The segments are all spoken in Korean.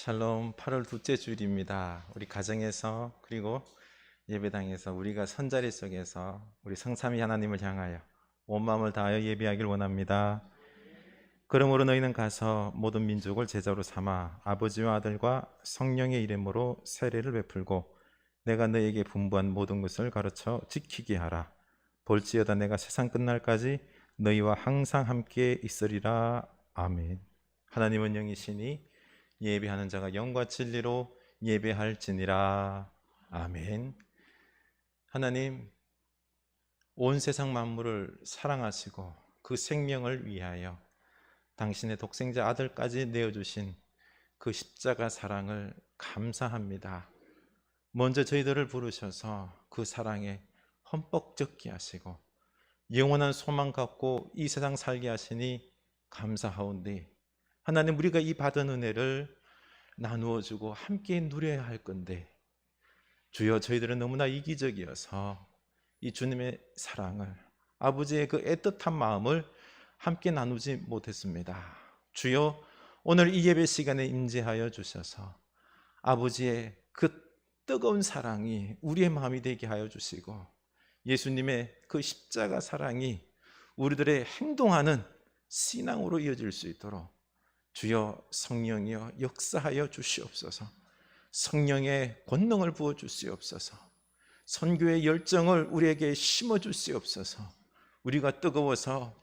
샬롬. 8월 둘째 주일입니다. 우리 가정에서 그리고 예배당에서 우리가 선자리 속에서 우리 성삼위 하나님을 향하여 온 마음을 다하여 예배하길 원합니다. 그러므로 너희는 가서 모든 민족을 제자로 삼아 아버지와 아들과 성령의 이름으로 세례를 베풀고 내가 너희에게 분부한 모든 것을 가르쳐 지키게 하라. 볼지어다 내가 세상 끝날까지 너희와 항상 함께 있으리라. 아멘. 하나님은 영이시니 예배하는 자가 영과 진리로 예배할지니라. 아멘. 하나님, 온 세상 만물을 사랑하시고 그 생명을 위하여 당신의 독생자 아들까지 내어주신 그 십자가 사랑을 감사합니다. 먼저 저희들을 부르셔서 그 사랑에 흠뻑 젖게 하시고 영원한 소망 갖고 이 세상 살게 하시니 감사하오니 하나님, 우리가 이 받은 은혜를 나누어주고 함께 누려야 할 건데 주여, 저희들은 너무나 이기적이어서 이 주님의 사랑을, 아버지의 그 애틋한 마음을 함께 나누지 못했습니다. 주여, 오늘 이 예배 시간에 임재하여 주셔서 아버지의 그 뜨거운 사랑이 우리의 마음이 되게 하여 주시고 예수님의 그 십자가 사랑이 우리들의 행동하는 신앙으로 이어질 수 있도록 주여 성령이여 역사하여 주시옵소서. 성령의 권능을 부어 주시옵소서. 선교의 열정을 우리에게 심어 주시옵소서. 우리가 뜨거워서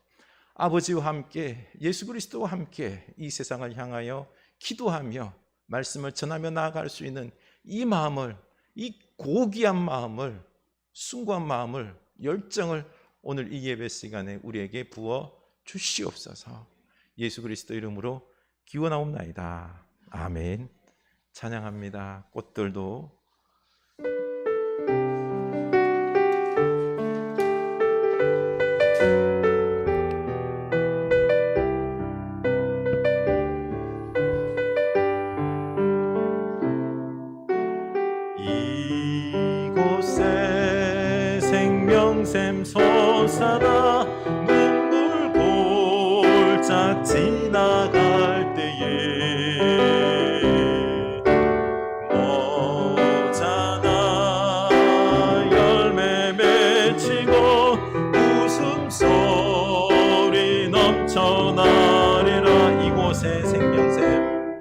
아버지와 함께 예수 그리스도와 함께 이 세상을 향하여 기도하며 말씀을 전하며 나아갈 수 있는 이 마음을, 이 고귀한 마음을, 숭고한 마음을, 열정을 오늘 이 예배 시간에 우리에게 부어 주시옵소서. 예수 그리스도 이름으로 기원하옵나이다. 아멘. 찬양합니다. 꽃들도 이곳에 생명샘 솟아나 눈물 골짝 지나갈 때에 모자나 열매 맺히고 웃음소리 넘쳐나리라. 이곳에 생명샘,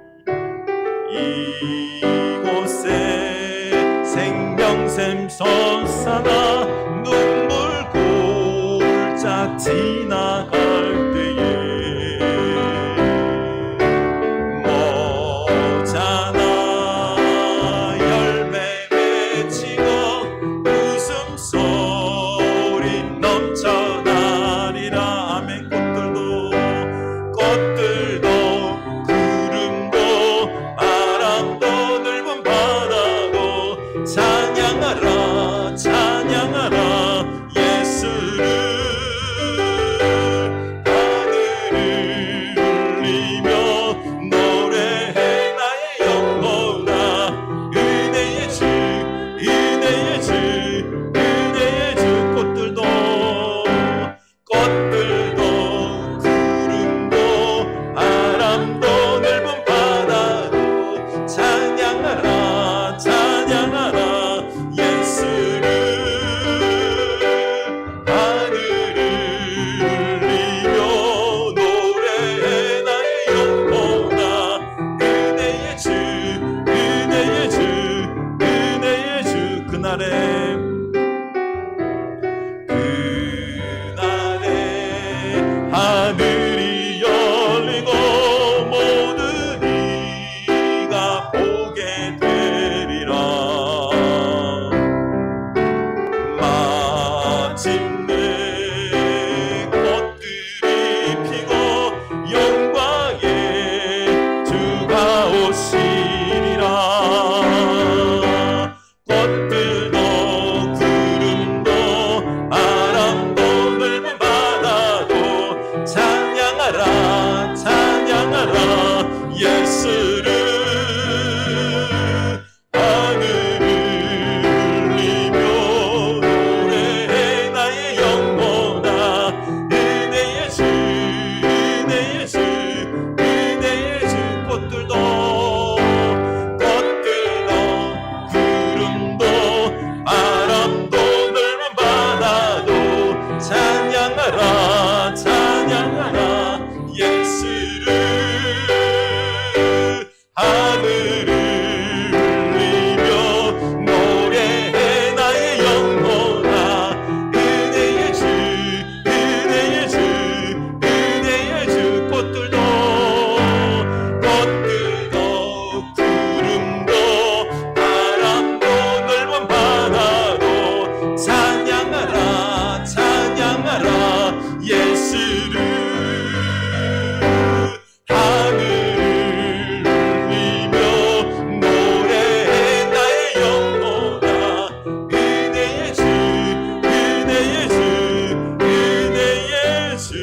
이곳에 생명샘 솟아나 눈물 골짝 지나갈 때에 모자나 열매 맺히고 웃음소리 넘쳐나리라. 아멘. 꽃들도 구름도 바람도 넓은 바다도 찬양하라 찬양하라 예수를. 하늘을 울리며 노래해 나의 영혼아. 은혜의 주 은혜의 주 은혜의 주. 꽃들도 구름도 바람도 넓은 바다도 찬양하라 찬양하라 예수를. 하늘을 울리며 노래해 나의 영혼아. 은혜의 주 은혜의 주 은혜의 주. 그날에 하늘이 열리고 모든 이가 보게 되리라. 마침내 꽃들이 피고 영광의 주가 오시리라. 꽃들도 구름도 바람도 넓은 바다도 찬양하라 찬양하라 예수를. 하늘을 울리며 노래해 나의 찬양하라 찬양하라 예수를 하늘을 울리며 노래해 나의 영혼아 은혜의 주 은혜의 주 은혜의 주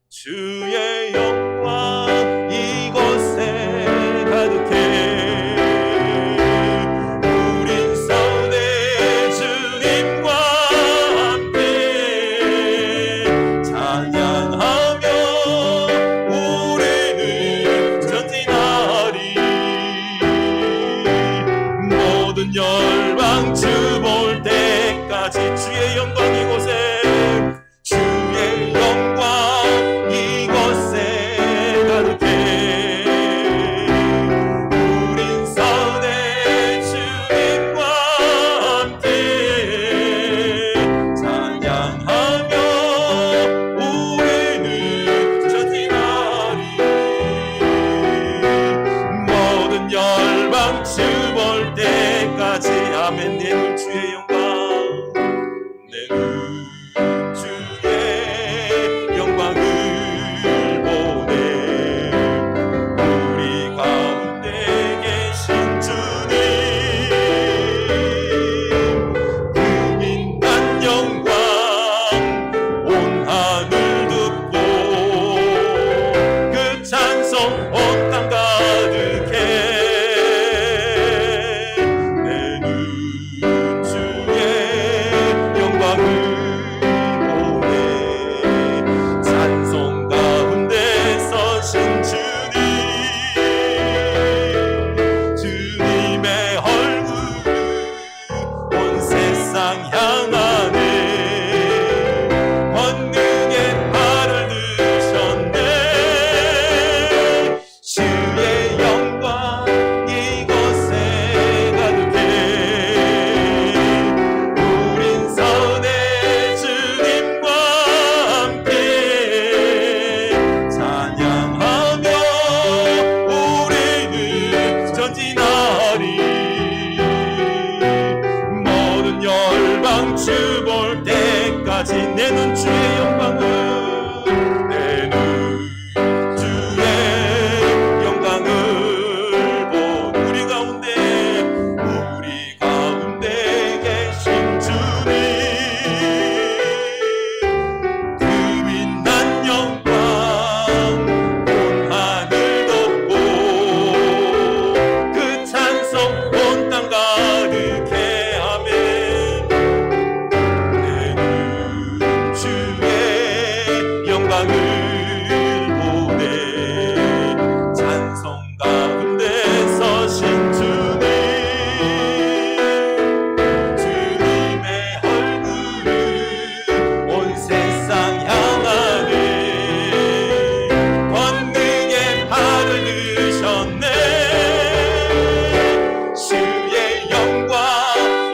주의 영광 이곳에 가득해 우린 서운해 주님과 함께 찬양하며 우리는 전진하리 모든 열방 주 볼 때까지 주의 영광 이곳에 주의 영광 이곳에 가득해 우린 선해 주님과 함께 찬양하며 우리는 전진하리 모든 열방 주 볼 때까지 아멘. 내 눈 주의 영광 내 눈 주의 영광을 보네 우리 가운데 계신 주님 그 빛난 영광 온 하늘 듣고 그 찬송 온 땅 가득해 내 눈 주의 영광을 보네 찬송 가운데 서신 주님 주님의 얼굴을 온 세상 향하네 권능의 팔을 드셨네 주의 영광 이곳에 가득해 우린 선해 주님과 함께 찬양하며 우리는 전진하리 모든 열방 주 볼 때까지 내 눈 주의 영광을 내 눈 주의 영광을 본 우리 가운데 계신 주님 그 빛난 영광 온 하늘 덮고 그 찬송 온 땅 가득해 아멘 내 눈 주의 영광을 보네 찬송 가운데 서신 주님 주님의 얼굴을 온 세상 향하네 권능의 팔을 드셨네 주의 영광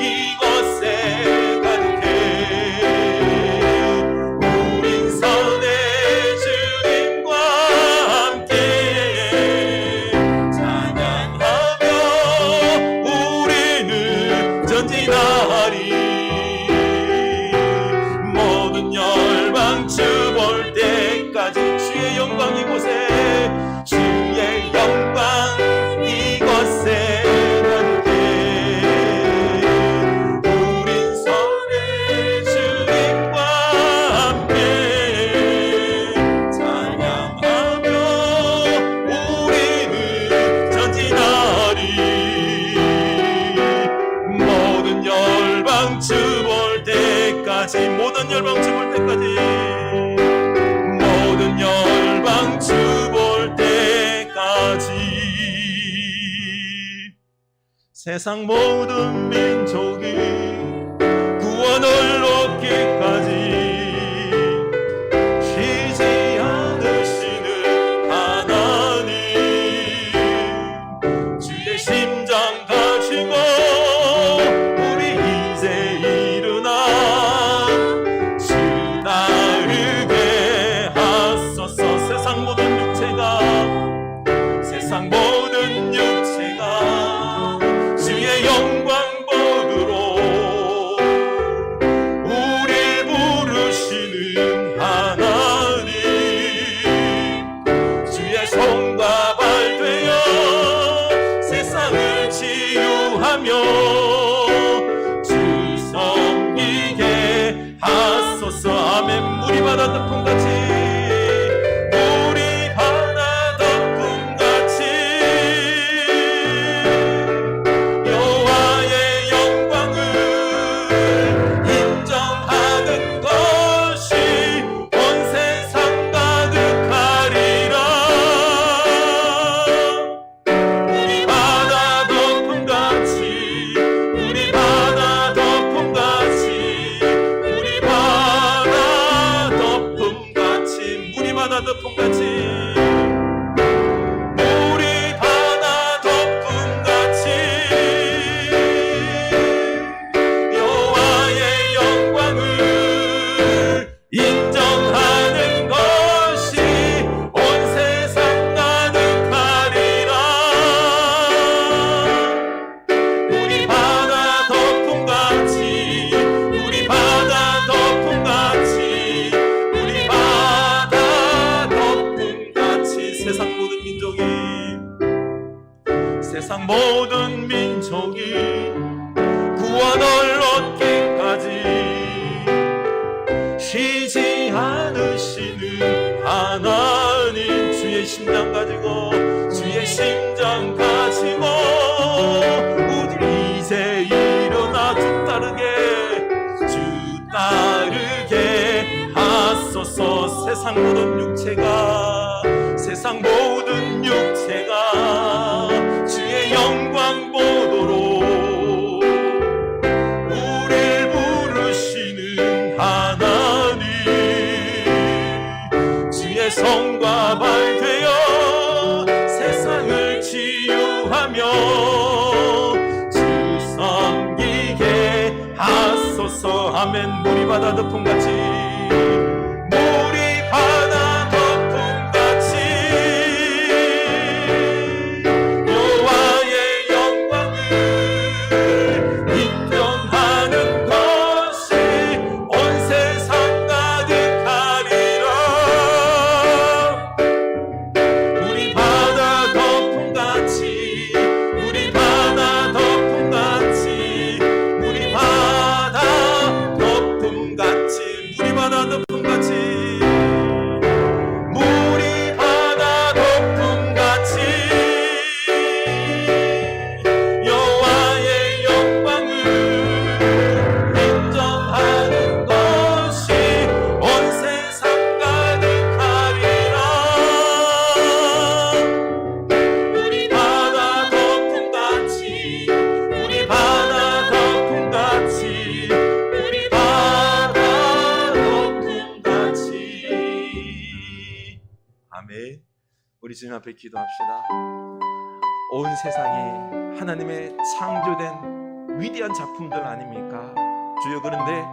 이곳에 가득해 우린 선해 주님과 함께 찬양하며 우리는 전진하리 모든 열방 주 볼 때까지 주의 영광 이곳에 주의 영광 이곳에 가득해 우린 선해 주님과 함께 찬양하며 우리는 전진하리 모든 열방 주 볼 때까지 모든 열방 주 볼 때까지 모든 열방 주 볼 때까지 세상 모든 민족이 구원을 얻기까지 쉬지 않으시는 하나님 주의 심장 가지고 우리 이제 일어나 주 따르게 하소서 세상 모든 육체가 주의 영광 보이게 우리 바다 덮음같이 우리 바다 덮음같이 여호와의 영광을 인정하는 것이 온 세상 가득하리라. 우리 바다 덮음같이 우리 바다 덮음같이 우리 바다 덮음같이 우리 바다 덮음같이 우리 바다 덮음같이 여호와의 영광을 인정하는 것이 온 세상 가득하리라. 우리 바다 덮음같이 우리 바다 덮음같이 우리 바다 덮음같이 세상 모든 민족이 세상 모든 민족이 구원을 얻기까지 쉬지 않으시는 하나님 주의 심장 가지고 주의 심장 가지고 우리 이제 일어나 주 따르게 하소서. 세상 모든 육체가 세상 모든 육체가 주의 영광 보도록 우릴 부르시는 하나님 주의 성과 발 되어 세상을 치유하며 주 섬기게 하소서. 아멘. 우리 바다 덮음같이 우리 바다 덮음같이 여호와의 영광을 인정하는 것이 온 세상 가득하리라. 우리 바다 덮음같이 우리 바다 덮음같이 우리 바다 덮음같이 우리 바다 덮음같이 우리 바다 덮음같이 여호와의 영광을 인정하는 것이 온 세상 가득하리라. 우리 바다 덮음같이 우리 바다 덮음같이 우리 바다 덮음같이. 아멘. 우리 주님 앞에 기도합시다. 온 세상이 하나님의 창조된 위대한 작품들 아닙니까? 주여, 그런데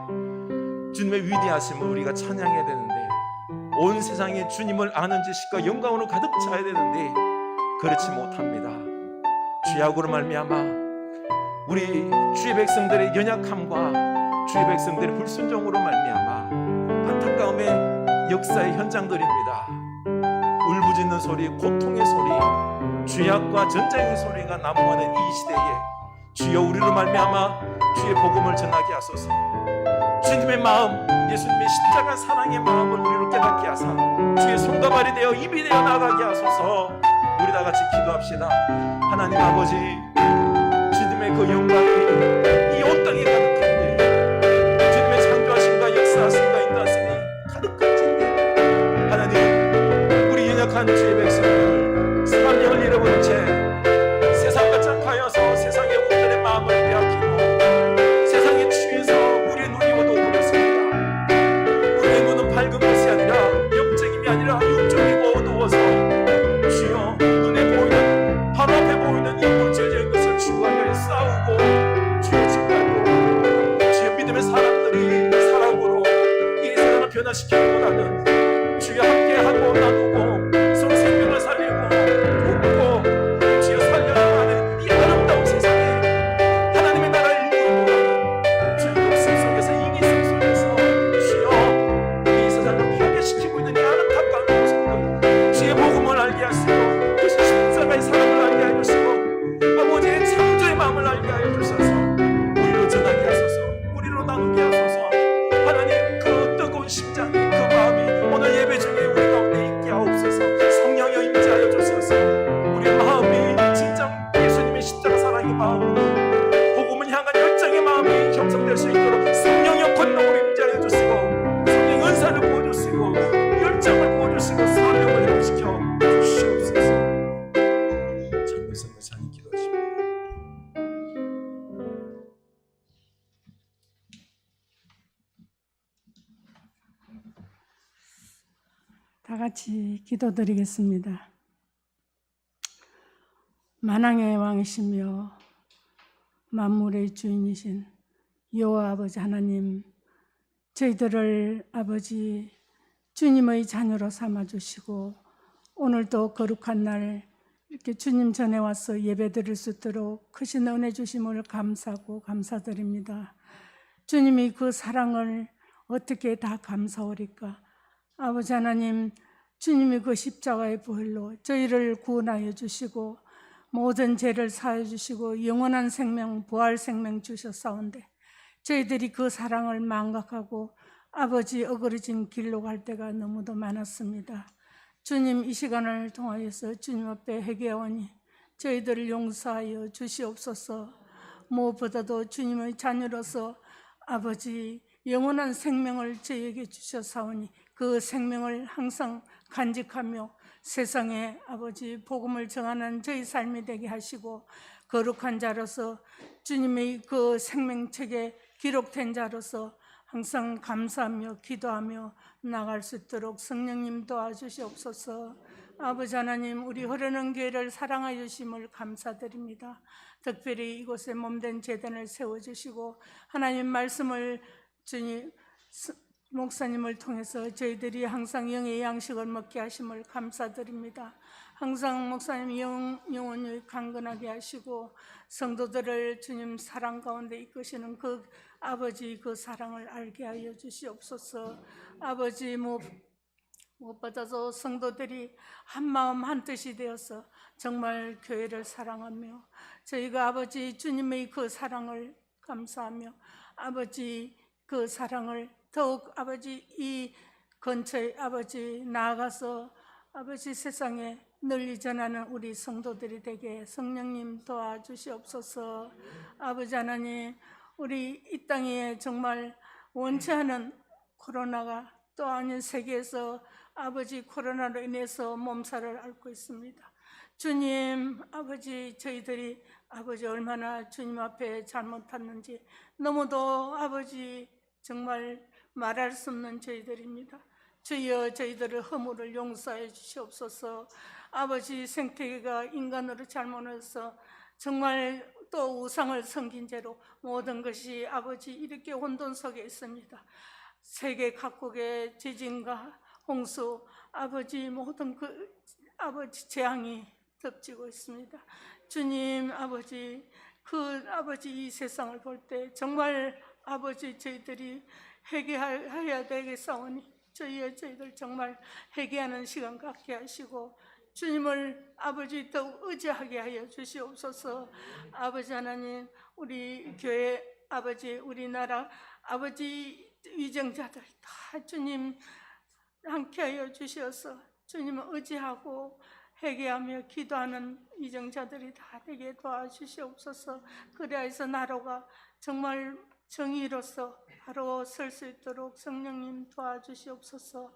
주님의 위대하심을 우리가 찬양해야 되는데 온 세상이 주님을 아는 지식과 영광으로 가득 차야 되는데 그렇지 못합니다. 죄악으로 말미암아 우리 주의 백성들의 연약함과 주의 백성들의 불순종으로 말미암아 안타까움의 역사의 현장들입니다. 울부짖는 소리, 고통의 소리, 죄악과 전쟁의 소리가 난무하는 이 시대에 주여 우리로 말미암아 주의 복음을 전하게 하소서. 주님의 마음, 예수님의 십자가 사랑의 마음을 우리로 깨닫게 하사 주의 손과 발이 되어 입이 되어 나가게 하소서. 우리 다 같이 기도합시다. 하나님 아버지, 주님의 그 영광이 이 온 땅에 가득한데 주님의 창조하심과 역사하심과 인도하심이 가득한데 하나님, 우리 연약한 주의 백성들 사명을 잃어버린 채 세상과 짝하여서 세상의 우리들의 마음을 빼앗기고 세상에 취해서 우리의 눈이 어두워버렸습니다. 우리의 눈은 밝은 것이 아니라 영적임이 아니라 육적이고 어두워서 주여 눈에 보이는 바로 앞에 보이는 이 물질적인 것을 추구하여 싸우고 주여 짓밟고 주여 믿음의 사람들이 사랑으로 이 세상을 변화시키기보다는 주여 함께하고 나누고 서로 생명을 살리고 돕고 주여 살려나가는 이 아름다운 세상에 하나님의 나라를 이루고 주의 역사 속에서 이기성 속에서 주여 이 세상을 파괴시키고 있는 이 안타까운 모습들 주의 복음을 알게 하시고 그 십자가의 사랑을 알게 하여 주시고 아버지의 창조의 마음을 알게 하여 주셔서 우리로 전하게 하소서. 우리로 나누게 하소서. 하나님, 그 뜨거운 심장이 그 다 같이 기도드리겠습니다. 만왕의 왕이시며 만물의 주인이신 여호와 아버지 하나님, 저희들을 아버지 주님의 자녀로 삼아주시고 오늘도 거룩한 날 이렇게 주님 전에 와서 예배드릴 수 있도록 크신 은혜 주심을 감사하고 감사드립니다. 주님이 그 사랑을 어떻게 다 감사하리까? 아버지 하나님, 주님이 그 십자가의 보혈로 저희를 구원하여 주시고 모든 죄를 사하여 주시고 영원한 생명, 부활 생명 주셨사온데 저희들이 그 사랑을 망각하고 아버지 어그러진 길로 갈 때가 너무도 많았습니다. 주님, 이 시간을 통하여서 주님 앞에 회개하오니 저희들을 용서하여 주시옵소서. 무엇보다도 주님의 자녀로서 아버지 영원한 생명을 저희에게 주셨사오니 그 생명을 항상 간직하며 세상에 아버지 복음을 전하는 저희 삶이 되게 하시고 거룩한 자로서 주님의 그 생명책에 기록된 자로서 항상 감사하며 기도하며 나갈 수 있도록 성령님 도와주시옵소서. 아버지 하나님, 우리 흐르는 교회를 사랑하여 주심을 감사드립니다. 특별히 이곳에 몸된 제단을 세워주시고 하나님 말씀을 주님 목사님을 통해서 저희들이 항상 영의 양식을 먹게 하심을 감사드립니다. 항상 목사님 영혼이 강건하게 하시고 성도들을 주님 사랑 가운데 이끄시는 그 아버지 그 사랑을 알게 하여 주시옵소서. 아버지 무엇보다도 성도들이 한마음 한뜻이 되어서 정말 교회를 사랑하며 저희가 아버지 주님의 그 사랑을 감사하며 아버지 그 사랑을 더욱 아버지 이 근처에 아버지 나아가서 아버지 세상에 널리 전하는 우리 성도들이 되게 성령님 도와주시옵소서. 아버지 하나님, 우리 이 땅에 정말 원치 않은 코로나가 또 아닌 세계에서 아버지 코로나로 인해서 몸살을 앓고 있습니다. 주님, 아버지 저희들이 아버지 얼마나 주님 앞에 잘못했는지 너무도 아버지 정말 말할 수 없는 저희들입니다. 주여 저희들의 허물을 용서해 주시옵소서. 아버지 생태계가 인간으로 잘못해서 정말 또 우상을 섬긴 죄로 모든 것이 아버지 이렇게 혼돈 속에 있습니다. 세계 각국의 지진과 홍수 아버지 모든 그 아버지 재앙이 덮치고 있습니다. 주님 아버지 그 아버지 이 세상을 볼 때 정말 아버지 저희들이 회개해야 되겠사오니 저희들 정말 회개하는 시간 갖게 하시고 주님을 아버지 더욱 의지하게 하여 주시옵소서. 아버지 하나님, 우리 교회 아버지 우리나라 아버지 위정자들 다 주님 함께하여 주셔서 주님을 의지하고 회개하며 기도하는 위정자들이 다 되게 도와주시옵소서. 그래서 나라가 정말 정의로서 바로 설 수 있도록 성령님 도와주시옵소서.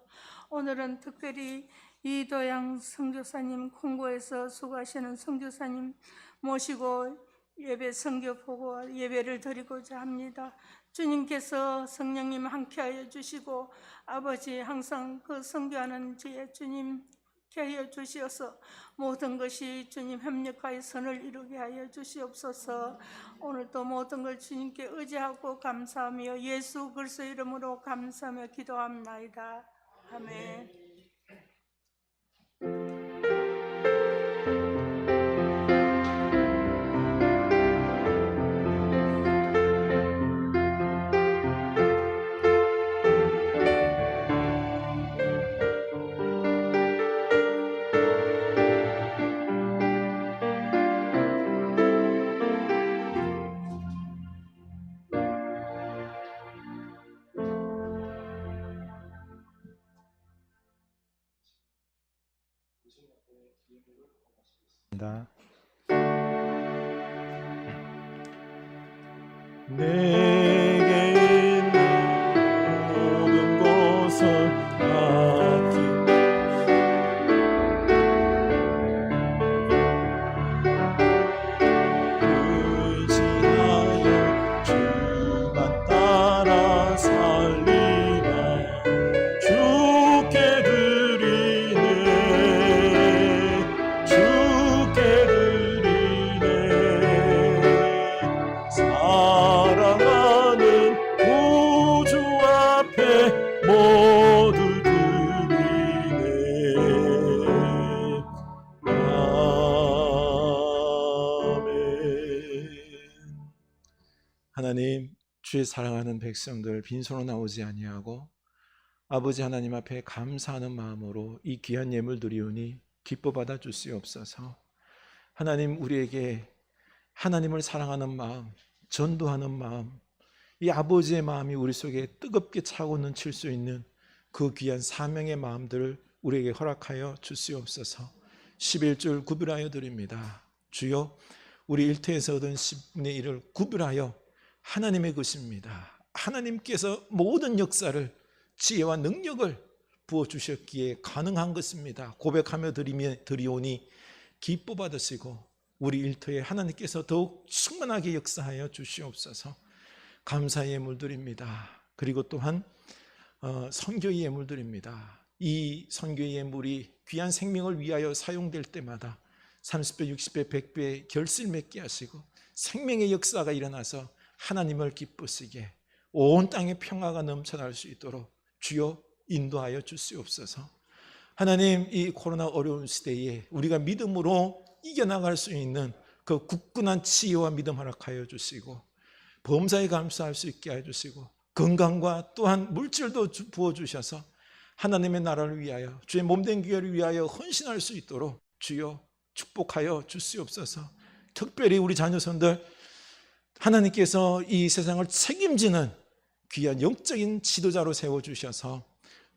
오늘은 특별히 이도양 선교사님, 콩고에서 수고하시는 선교사님 모시고 예배 선교 보고 예배를 드리고자 합니다. 주님께서 성령님 함께하여 주시고 아버지 항상 그 선교하는 지에 주님 하여 주시어서 모든 것이 주님 협력하여 선을 이루게 하여 주시옵소서. 오늘도 모든 걸 주님께 의지하고 감사하며 예수 그리스도의 이름으로 감사하며 기도합나이다. 아멘. 내게 있는 모든 것을 맡기고 의지하여 주만 따라 살리라. 주께 드리 주의 사랑하는 백성들 빈손으로 나오지 아니하고 아버지 하나님 앞에 감사하는 마음으로 이 귀한 예물 드리오니 기뻐 받아 주시옵소서. 하나님, 우리에게 하나님을 사랑하는 마음, 전도하는 마음, 이 아버지의 마음이 우리 속에 뜨겁게 차고 넘칠 수 있는 그 귀한 사명의 마음들을 우리에게 허락하여 주시옵소서. 11줄 구별하여 드립니다. 주여, 우리 일터에서 얻은 10분의 1을 구별하여 하나님의 것입니다. 하나님께서 모든 역사를, 지혜와 능력을 부어주셨기에 가능한 것입니다. 고백하며 드리오니 기뻐 받으시고 우리 일터에 하나님께서 더욱 충만하게 역사하여 주시옵소서. 감사의 예물 드립니다. 그리고 또한 선교의 예물 드립니다. 이 선교의 예물이 귀한 생명을 위하여 사용될 때마다 30배, 60배, 100배 결실 맺게 하시고 생명의 역사가 일어나서 하나님을 기쁘시게 온 땅에 평화가 넘쳐날 수 있도록 주여 인도하여 주시옵소서. 하나님, 이 코로나 어려운 시대에 우리가 믿음으로 이겨나갈 수 있는 그 굳건한 지혜와 믿음 허락하여 주시고 범사에 감사할 수 있게 해주시고 건강과 또한 물질도 부어주셔서 하나님의 나라를 위하여 주의 몸된 교회를 위하여 헌신할 수 있도록 주여 축복하여 주시옵소서. 특별히 우리 자녀손들 하나님께서 이 세상을 책임지는 귀한 영적인 지도자로 세워주셔서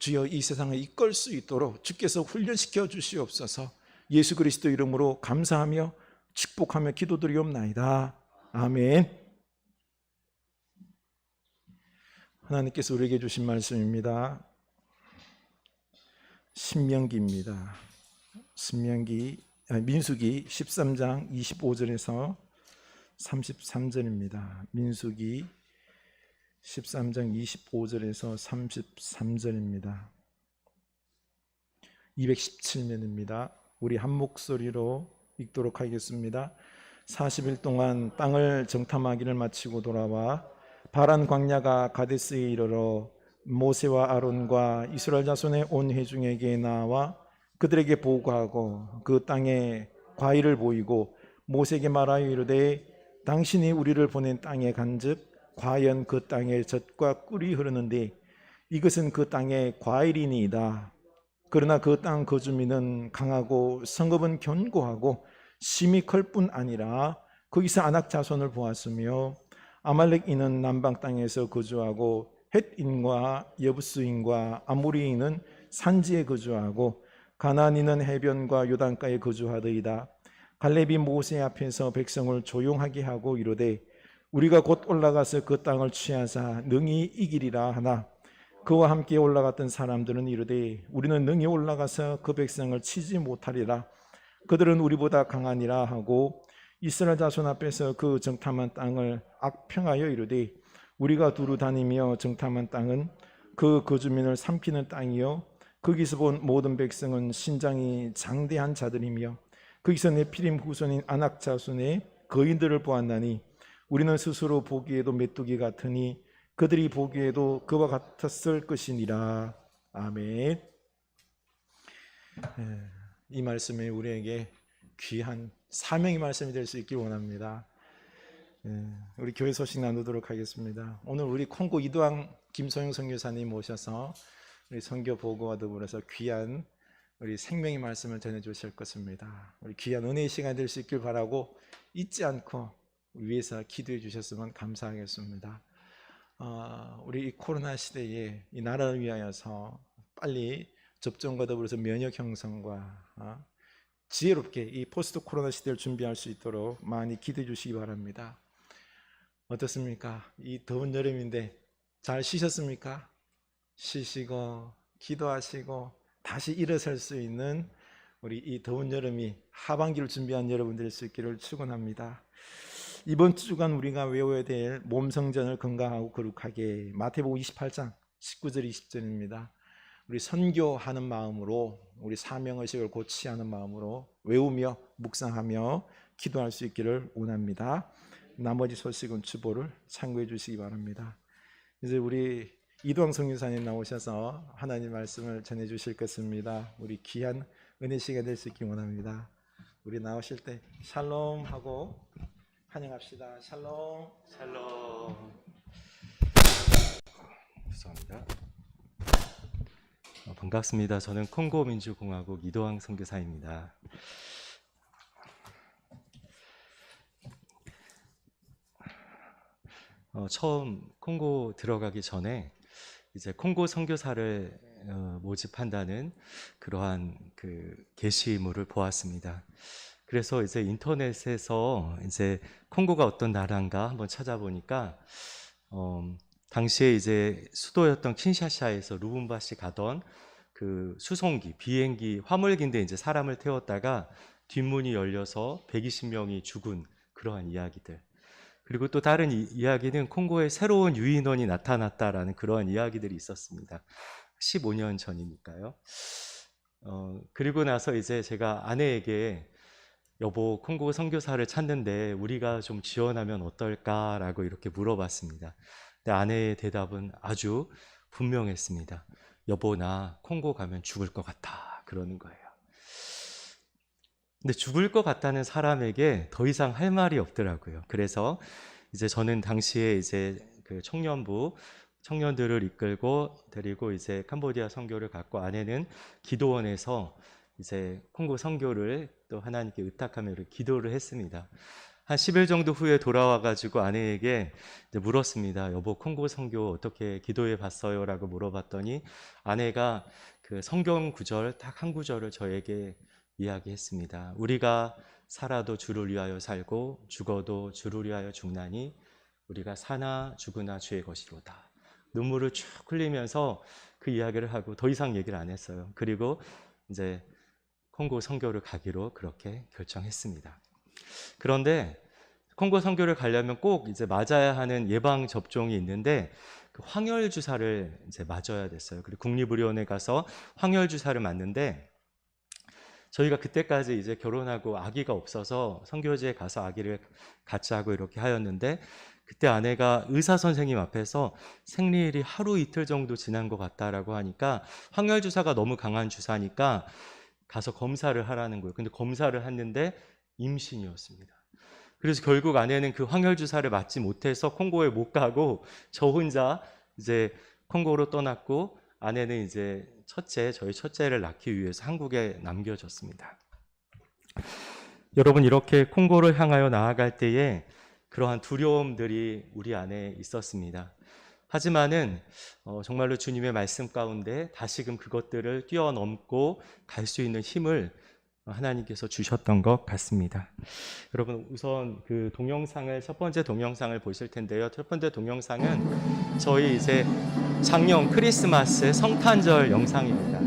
주여 이 세상을 이끌 수 있도록 주께서 훈련시켜 주시옵소서. 예수 그리스도 이름으로 감사하며 축복하며 기도드리옵나이다. 아멘. 하나님께서 우리에게 주신 말씀입니다. 신명기입니다. 민수기 13장 25절에서 33절입니다. 민수기 13장 25절에서 33절입니다. 217면입니다. 우리 한 목소리로 읽도록 하겠습니다. 40일 동안 땅을 정탐하기를 마치고 돌아와 바란 광야가 가데스에 이르러 모세와 아론과 이스라엘 자손의 온 회중에게 나와 그들에게 보고하고 그 땅에 과일을 보이고 모세에게 말하여 이르되 당신이 우리를 보낸 땅에 간즉 과연 그 땅에 젖과 꿀이 흐르는데 이것은 그 땅의 과일이니이다. 그러나 그 땅 거주민은 강하고 성읍은 견고하고 심히 클 뿐 아니라 거기서 아낙 자손을 보았으며 아말렉인은 남방 땅에서 거주하고 헷인과 여부스인과 아모리인은 산지에 거주하고 가나안인은 해변과 요단가에 거주하더이다. 갈렙이 모세 앞에서 백성을 조용하게 하고 이르되 우리가 곧 올라가서 그 땅을 취하사 능히 이기리라 하나 그와 함께 올라갔던 사람들은 이르되 우리는 능히 올라가서 그 백성을 치지 못하리라. 그들은 우리보다 강하니라 하고 이스라엘 자손 앞에서 그 정탐한 땅을 악평하여 이르되 우리가 두루 다니며 정탐한 땅은 그 거주민을 삼키는 땅이요 거기서 본 모든 백성은 신장이 장대한 자들이며 거기서 네피림 후손인 아낙 자손의 거인들을 보았나니 우리는 스스로 보기에도 메뚜기 같으니 그들이 보기에도 그와 같았을 것이니라. 아멘. 이 말씀이 우리에게 귀한 사명의 말씀이 될 수 있길 원합니다. 우리 교회 소식 나누도록 하겠습니다. 오늘 우리 콩고 이도항 김소영 선교사님 모셔서 우리 선교 보고와 더불어서 귀한 우리 생명의 말씀을 전해주실 것입니다. 우리 귀한 은혜의 시간 될 수 있길 바라고 잊지 않고 위해서 기도해 주셨으면 감사하겠습니다. 우리 이 코로나 시대에 이 나라를 위하여서 빨리 접종과 더불어서 면역 형성과 지혜롭게 이 포스트 코로나 시대를 준비할 수 있도록 많이 기도해 주시기 바랍니다. 어떻습니까? 이 더운 여름인데 잘 쉬셨습니까? 쉬시고 기도하시고 다시 일어설 수 있는 우리 이 더운 여름이 하반기를 준비한 여러분들 될 수 있기를 축원합니다. 이번 주간 우리가 외워야 될 몸성전을 건강하고 거룩하게 마태복음 28장 19절 20절입니다. 우리 선교하는 마음으로 우리 사명의식을 고취하는 마음으로 외우며 묵상하며 기도할 수 있기를 원합니다. 나머지 소식은 주보를 참고해 주시기 바랍니다. 이제 우리 이도항 선교사님 나오셔서 하나님 말씀을 전해 주실 것입니다. 우리 귀한 은혜 시간 될 수 있기 원합니다. 우리 나오실 때 샬롬 하고 환영합시다. 샬롬. 샬롬. 죄송합니다. 반갑습니다. 저는 콩고 민주공화국 이도항 선교사입니다. 처음 콩고 들어가기 전에 이제 콩고 선교사를 모집한다는 그러한 그 게시물을 보았습니다. 그래서 이제 인터넷에서 이제 콩고가 어떤 나라인가 한번 찾아보니까 당시에 이제 수도였던 킨샤사에서 루붐바시 가던 그 수송기, 비행기, 화물기인데 이제 사람을 태웠다가 뒷문이 열려서 120명이 죽은 그러한 이야기들. 그리고 또 다른 이야기는 콩고에 새로운 유인원이 나타났다라는 그러한 이야기들이 있었습니다. 15년 전이니까요. 그리고 나서 이제 제가 아내에게 여보, 콩고 선교사를 찾는데 우리가 좀 지원하면 어떨까라고 이렇게 물어봤습니다. 근데 아내의 대답은 아주 분명했습니다. 여보, 나 콩고 가면 죽을 것 같아. 그러는 거예요. 근데 죽을 것 같다는 사람에게 더 이상 할 말이 없더라고요. 그래서 이제 저는 당시에 이제 그 청년들을 이끌고 데리고 이제 캄보디아 선교를 갔고, 아내는 기도원에서 이제 콩고 선교를 또 하나님께 의탁하며 이렇게 기도를 했습니다. 한 10일 정도 후에 돌아와가지고 아내에게 이제 물었습니다. 여보, 콩고 선교 어떻게 기도해 봤어요? 라고 물어봤더니 아내가 그 성경 구절 딱 한 구절을 저에게 이야기했습니다. 우리가 살아도 주를 위하여 살고 죽어도 주를 위하여 죽나니 우리가 사나 죽으나 주의 것이로다. 눈물을 쭉 흘리면서 그 이야기를 하고 더 이상 얘기를 안 했어요. 그리고 이제 콩고 선교를 가기로 그렇게 결정했습니다. 그런데 콩고 선교를 가려면 꼭 이제 맞아야 하는 예방 접종이 있는데 그 황열 주사를 이제 맞아야 됐어요. 그리고 국립의료원에 가서 황열 주사를 맞는데 저희가 그때까지 이제 결혼하고 아기가 없어서 선교지에 가서 아기를 같이 하고 이렇게 하였는데 그때 아내가 의사 선생님 앞에서 생리일이 하루 이틀 정도 지난 것 같다라고 하니까 황열 주사가 너무 강한 주사니까 가서 검사를 하라는 거예요. 근데 검사를 했는데 임신이었습니다. 그래서 결국 아내는 그 황열 주사를 맞지 못해서 콩고에 못 가고 저 혼자 이제 콩고로 떠났고 아내는 이제 저희 첫째를 낳기 위해서 한국에 남겨졌습니다. 여러분, 이렇게 콩고를 향하여 나아갈 때에 그러한 두려움들이 우리 안에 있었습니다. 하지만은 정말로 주님의 말씀 가운데 다시금 그것들을 뛰어넘고 갈 수 있는 힘을 하나님께서 주셨던 것 같습니다. 여러분, 우선 그 동영상을 첫 번째 동영상을 보실 텐데요. 첫 번째 동영상은 저희 이제 작년 크리스마스 성탄절 영상입니다.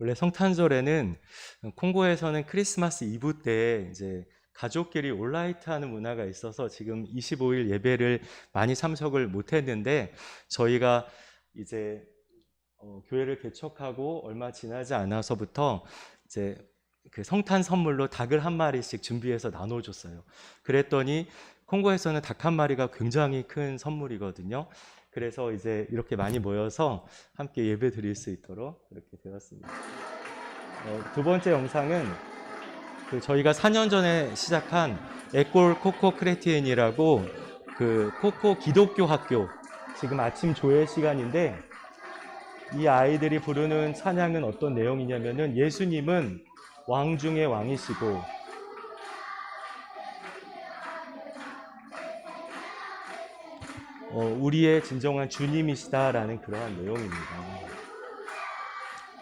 원래 성탄절에는 콩고에서는 크리스마스 이브 때 이제 가족끼리 올라이트하는 문화가 있어서 지금 25일 예배를 많이 참석을 못했는데 저희가 이제 교회를 개척하고 얼마 지나지 않아서부터 이제 그 성탄 선물로 닭을 한 마리씩 준비해서 나눠줬어요. 그랬더니 콩고에서는 닭 한 마리가 굉장히 큰 선물이거든요. 그래서 이제 이렇게 많이 모여서 함께 예배 드릴 수 있도록 그렇게 되었습니다. 두 번째 영상은 그 저희가 4년 전에 시작한 에꼴 코코 크레티엔이라고 그 코코 기독교 학교, 지금 아침 조회 시간인데 이 아이들이 부르는 찬양은 어떤 내용이냐면은 예수님은 왕 중의 왕이시고 우리의 진정한 주님이시다라는 그러한 내용입니다.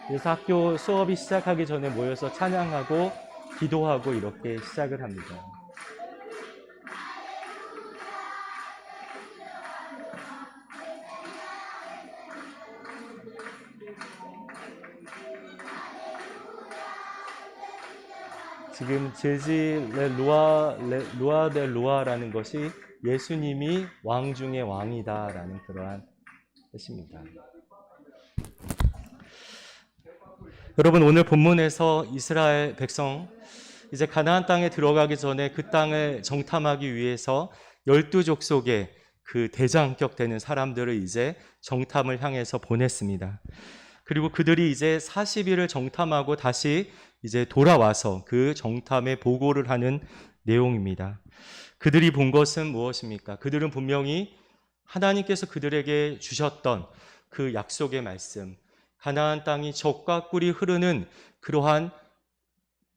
그래서 학교 수업이 시작하기 전에 모여서 찬양하고 기도하고 이렇게 시작을 합니다. 지금 제지 루아 데 루아라는 것이 예수님이 왕 중의 왕이다라는 그러한 뜻입니다. 여러분, 오늘 본문에서 이스라엘 백성 이제 가나안 땅에 들어가기 전에 그 땅을 정탐하기 위해서 12족속의 그 대장격 되는 사람들을 이제 정탐을 향해서 보냈습니다. 그리고 그들이 이제 40일을 정탐하고 다시 이제 돌아와서 그 정탐의 보고를 하는 내용입니다. 그들이 본 것은 무엇입니까? 그들은 분명히 하나님께서 그들에게 주셨던 그 약속의 말씀, 가나안 땅이 젖과 꿀이 흐르는 그러한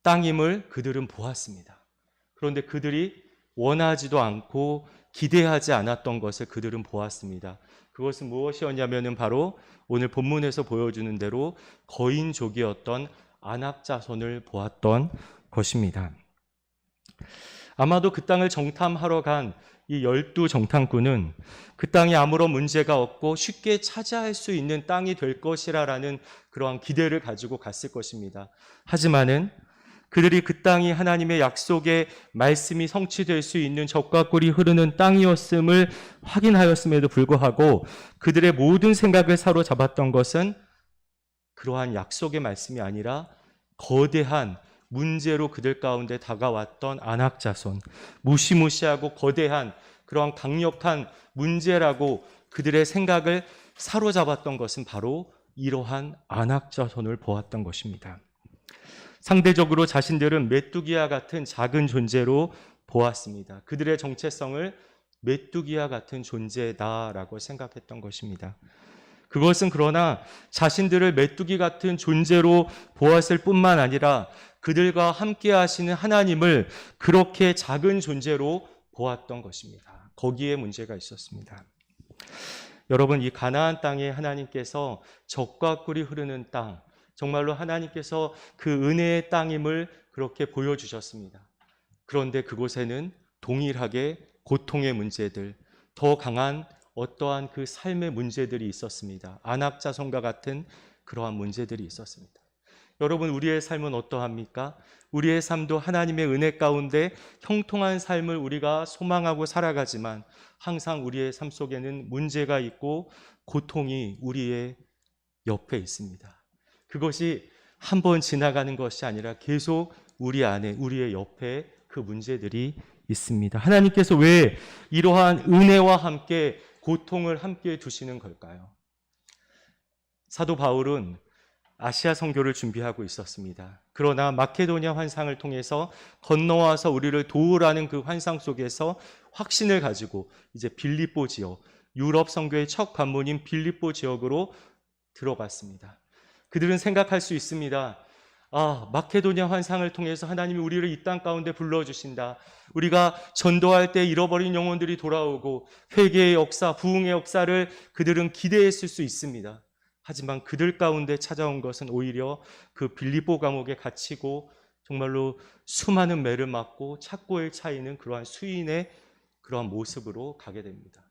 땅임을 그들은 보았습니다. 그런데 그들이 원하지도 않고 기대하지 않았던 것을 그들은 보았습니다. 그것은 무엇이었냐면은 바로 오늘 본문에서 보여주는 대로 거인족이었던 아낙 자손을 보았던 것입니다. 아마도 그 땅을 정탐하러 간 이 12정탐꾼은 그 땅이 아무런 문제가 없고 쉽게 차지할 수 있는 땅이 될 것이라는 그러한 기대를 가지고 갔을 것입니다. 하지만은 그들이 그 땅이 하나님의 약속의 말씀이 성취될 수 있는 젖과 꿀이 흐르는 땅이었음을 확인하였음에도 불구하고 그들의 모든 생각을 사로잡았던 것은 그러한 약속의 말씀이 아니라 거대한 문제로 그들 가운데 다가왔던 아낙 자손, 무시무시하고 거대한 그러한 강력한 문제라고 그들의 생각을 사로잡았던 것은 바로 이러한 아낙 자손을 보았던 것입니다. 상대적으로 자신들은 메뚜기와 같은 작은 존재로 보았습니다. 그들의 정체성을 메뚜기와 같은 존재다라고 생각했던 것입니다. 그것은 그러나 자신들을 메뚜기 같은 존재로 보았을 뿐만 아니라 그들과 함께 하시는 하나님을 그렇게 작은 존재로 보았던 것입니다. 거기에 문제가 있었습니다. 여러분, 이 가나안 땅에 하나님께서 젖과 꿀이 흐르는 땅, 정말로 하나님께서 그 은혜의 땅임을 그렇게 보여주셨습니다. 그런데 그곳에는 동일하게 고통의 문제들, 더 강한 어떠한 그 삶의 문제들이 있었습니다. 아낙 자손과 같은 그러한 문제들이 있었습니다. 여러분, 우리의 삶은 어떠합니까? 우리의 삶도 하나님의 은혜 가운데 형통한 삶을 우리가 소망하고 살아가지만 항상 우리의 삶 속에는 문제가 있고 고통이 우리의 옆에 있습니다. 그것이 한 번 지나가는 것이 아니라 계속 우리 안에, 우리의 옆에 그 문제들이 있습니다. 하나님께서 왜 이러한 은혜와 함께 고통을 함께 두시는 걸까요? 사도 바울은 아시아 선교를 준비하고 있었습니다. 그러나 마케도니아 환상을 통해서 건너와서 우리를 도우라는 그 환상 속에서 확신을 가지고 이제 빌립보 지역, 유럽 선교의 첫 관문인 빌립보 지역으로 들어갔습니다. 그들은 생각할 수 있습니다. 아, 마케도니아 환상을 통해서 하나님이 우리를 이 땅 가운데 불러주신다. 우리가 전도할 때 잃어버린 영혼들이 돌아오고 회개의 역사, 부흥의 역사를 그들은 기대했을 수 있습니다. 하지만 그들 가운데 찾아온 것은 오히려 그 빌립보 감옥에 갇히고 정말로 수많은 매를 맞고 착고에 차이는 그러한 수인의 그러한 모습으로 가게 됩니다.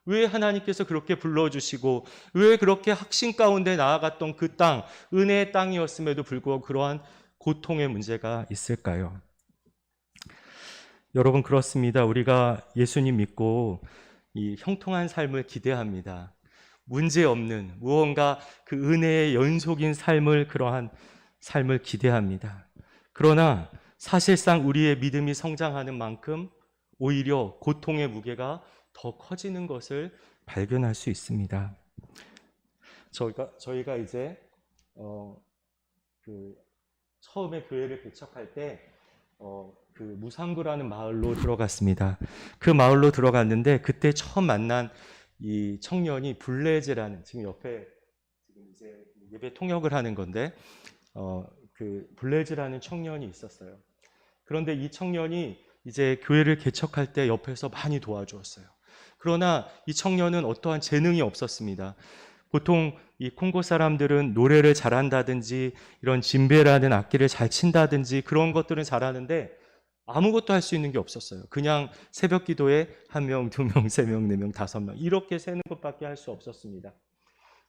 왜 하나님께서 그렇게 불러주시고 왜 그렇게 확신 가운데 나아갔던 그 땅, 은혜의 땅이었음에도 불구하고 그러한 고통의 문제가 있을까요? 여러분, 그렇습니다. 우리가 예수님 믿고 이 형통한 삶을 기대합니다. 문제 없는 무언가 그 은혜의 연속인 삶을, 그러한 삶을 기대합니다. 그러나 사실상 우리의 믿음이 성장하는 만큼 오히려 고통의 무게가 더 커지는 것을 발견할 수 있습니다. 저희가 이제 처음에 교회를 개척할 때 그 무상구라는 마을로 들어갔습니다. 그 마을로 들어갔는데 그때 처음 만난 이 청년이 블레즈라는, 지금 옆에 지금 이제 예배 통역을 하는 건데 그 블레즈라는 청년이 있었어요. 그런데 이 청년이 이제 교회를 개척할 때 옆에서 많이 도와주었어요. 그러나 이 청년은 어떠한 재능이 없었습니다. 보통 이 콩고 사람들은 노래를 잘한다든지 이런 짐베라는 악기를 잘 친다든지 그런 것들은 잘하는데 아무것도 할 수 있는 게 없었어요. 그냥 새벽 기도에 1명, 2명, 3명, 4명, 5명 이렇게 세는 것밖에 할 수 없었습니다.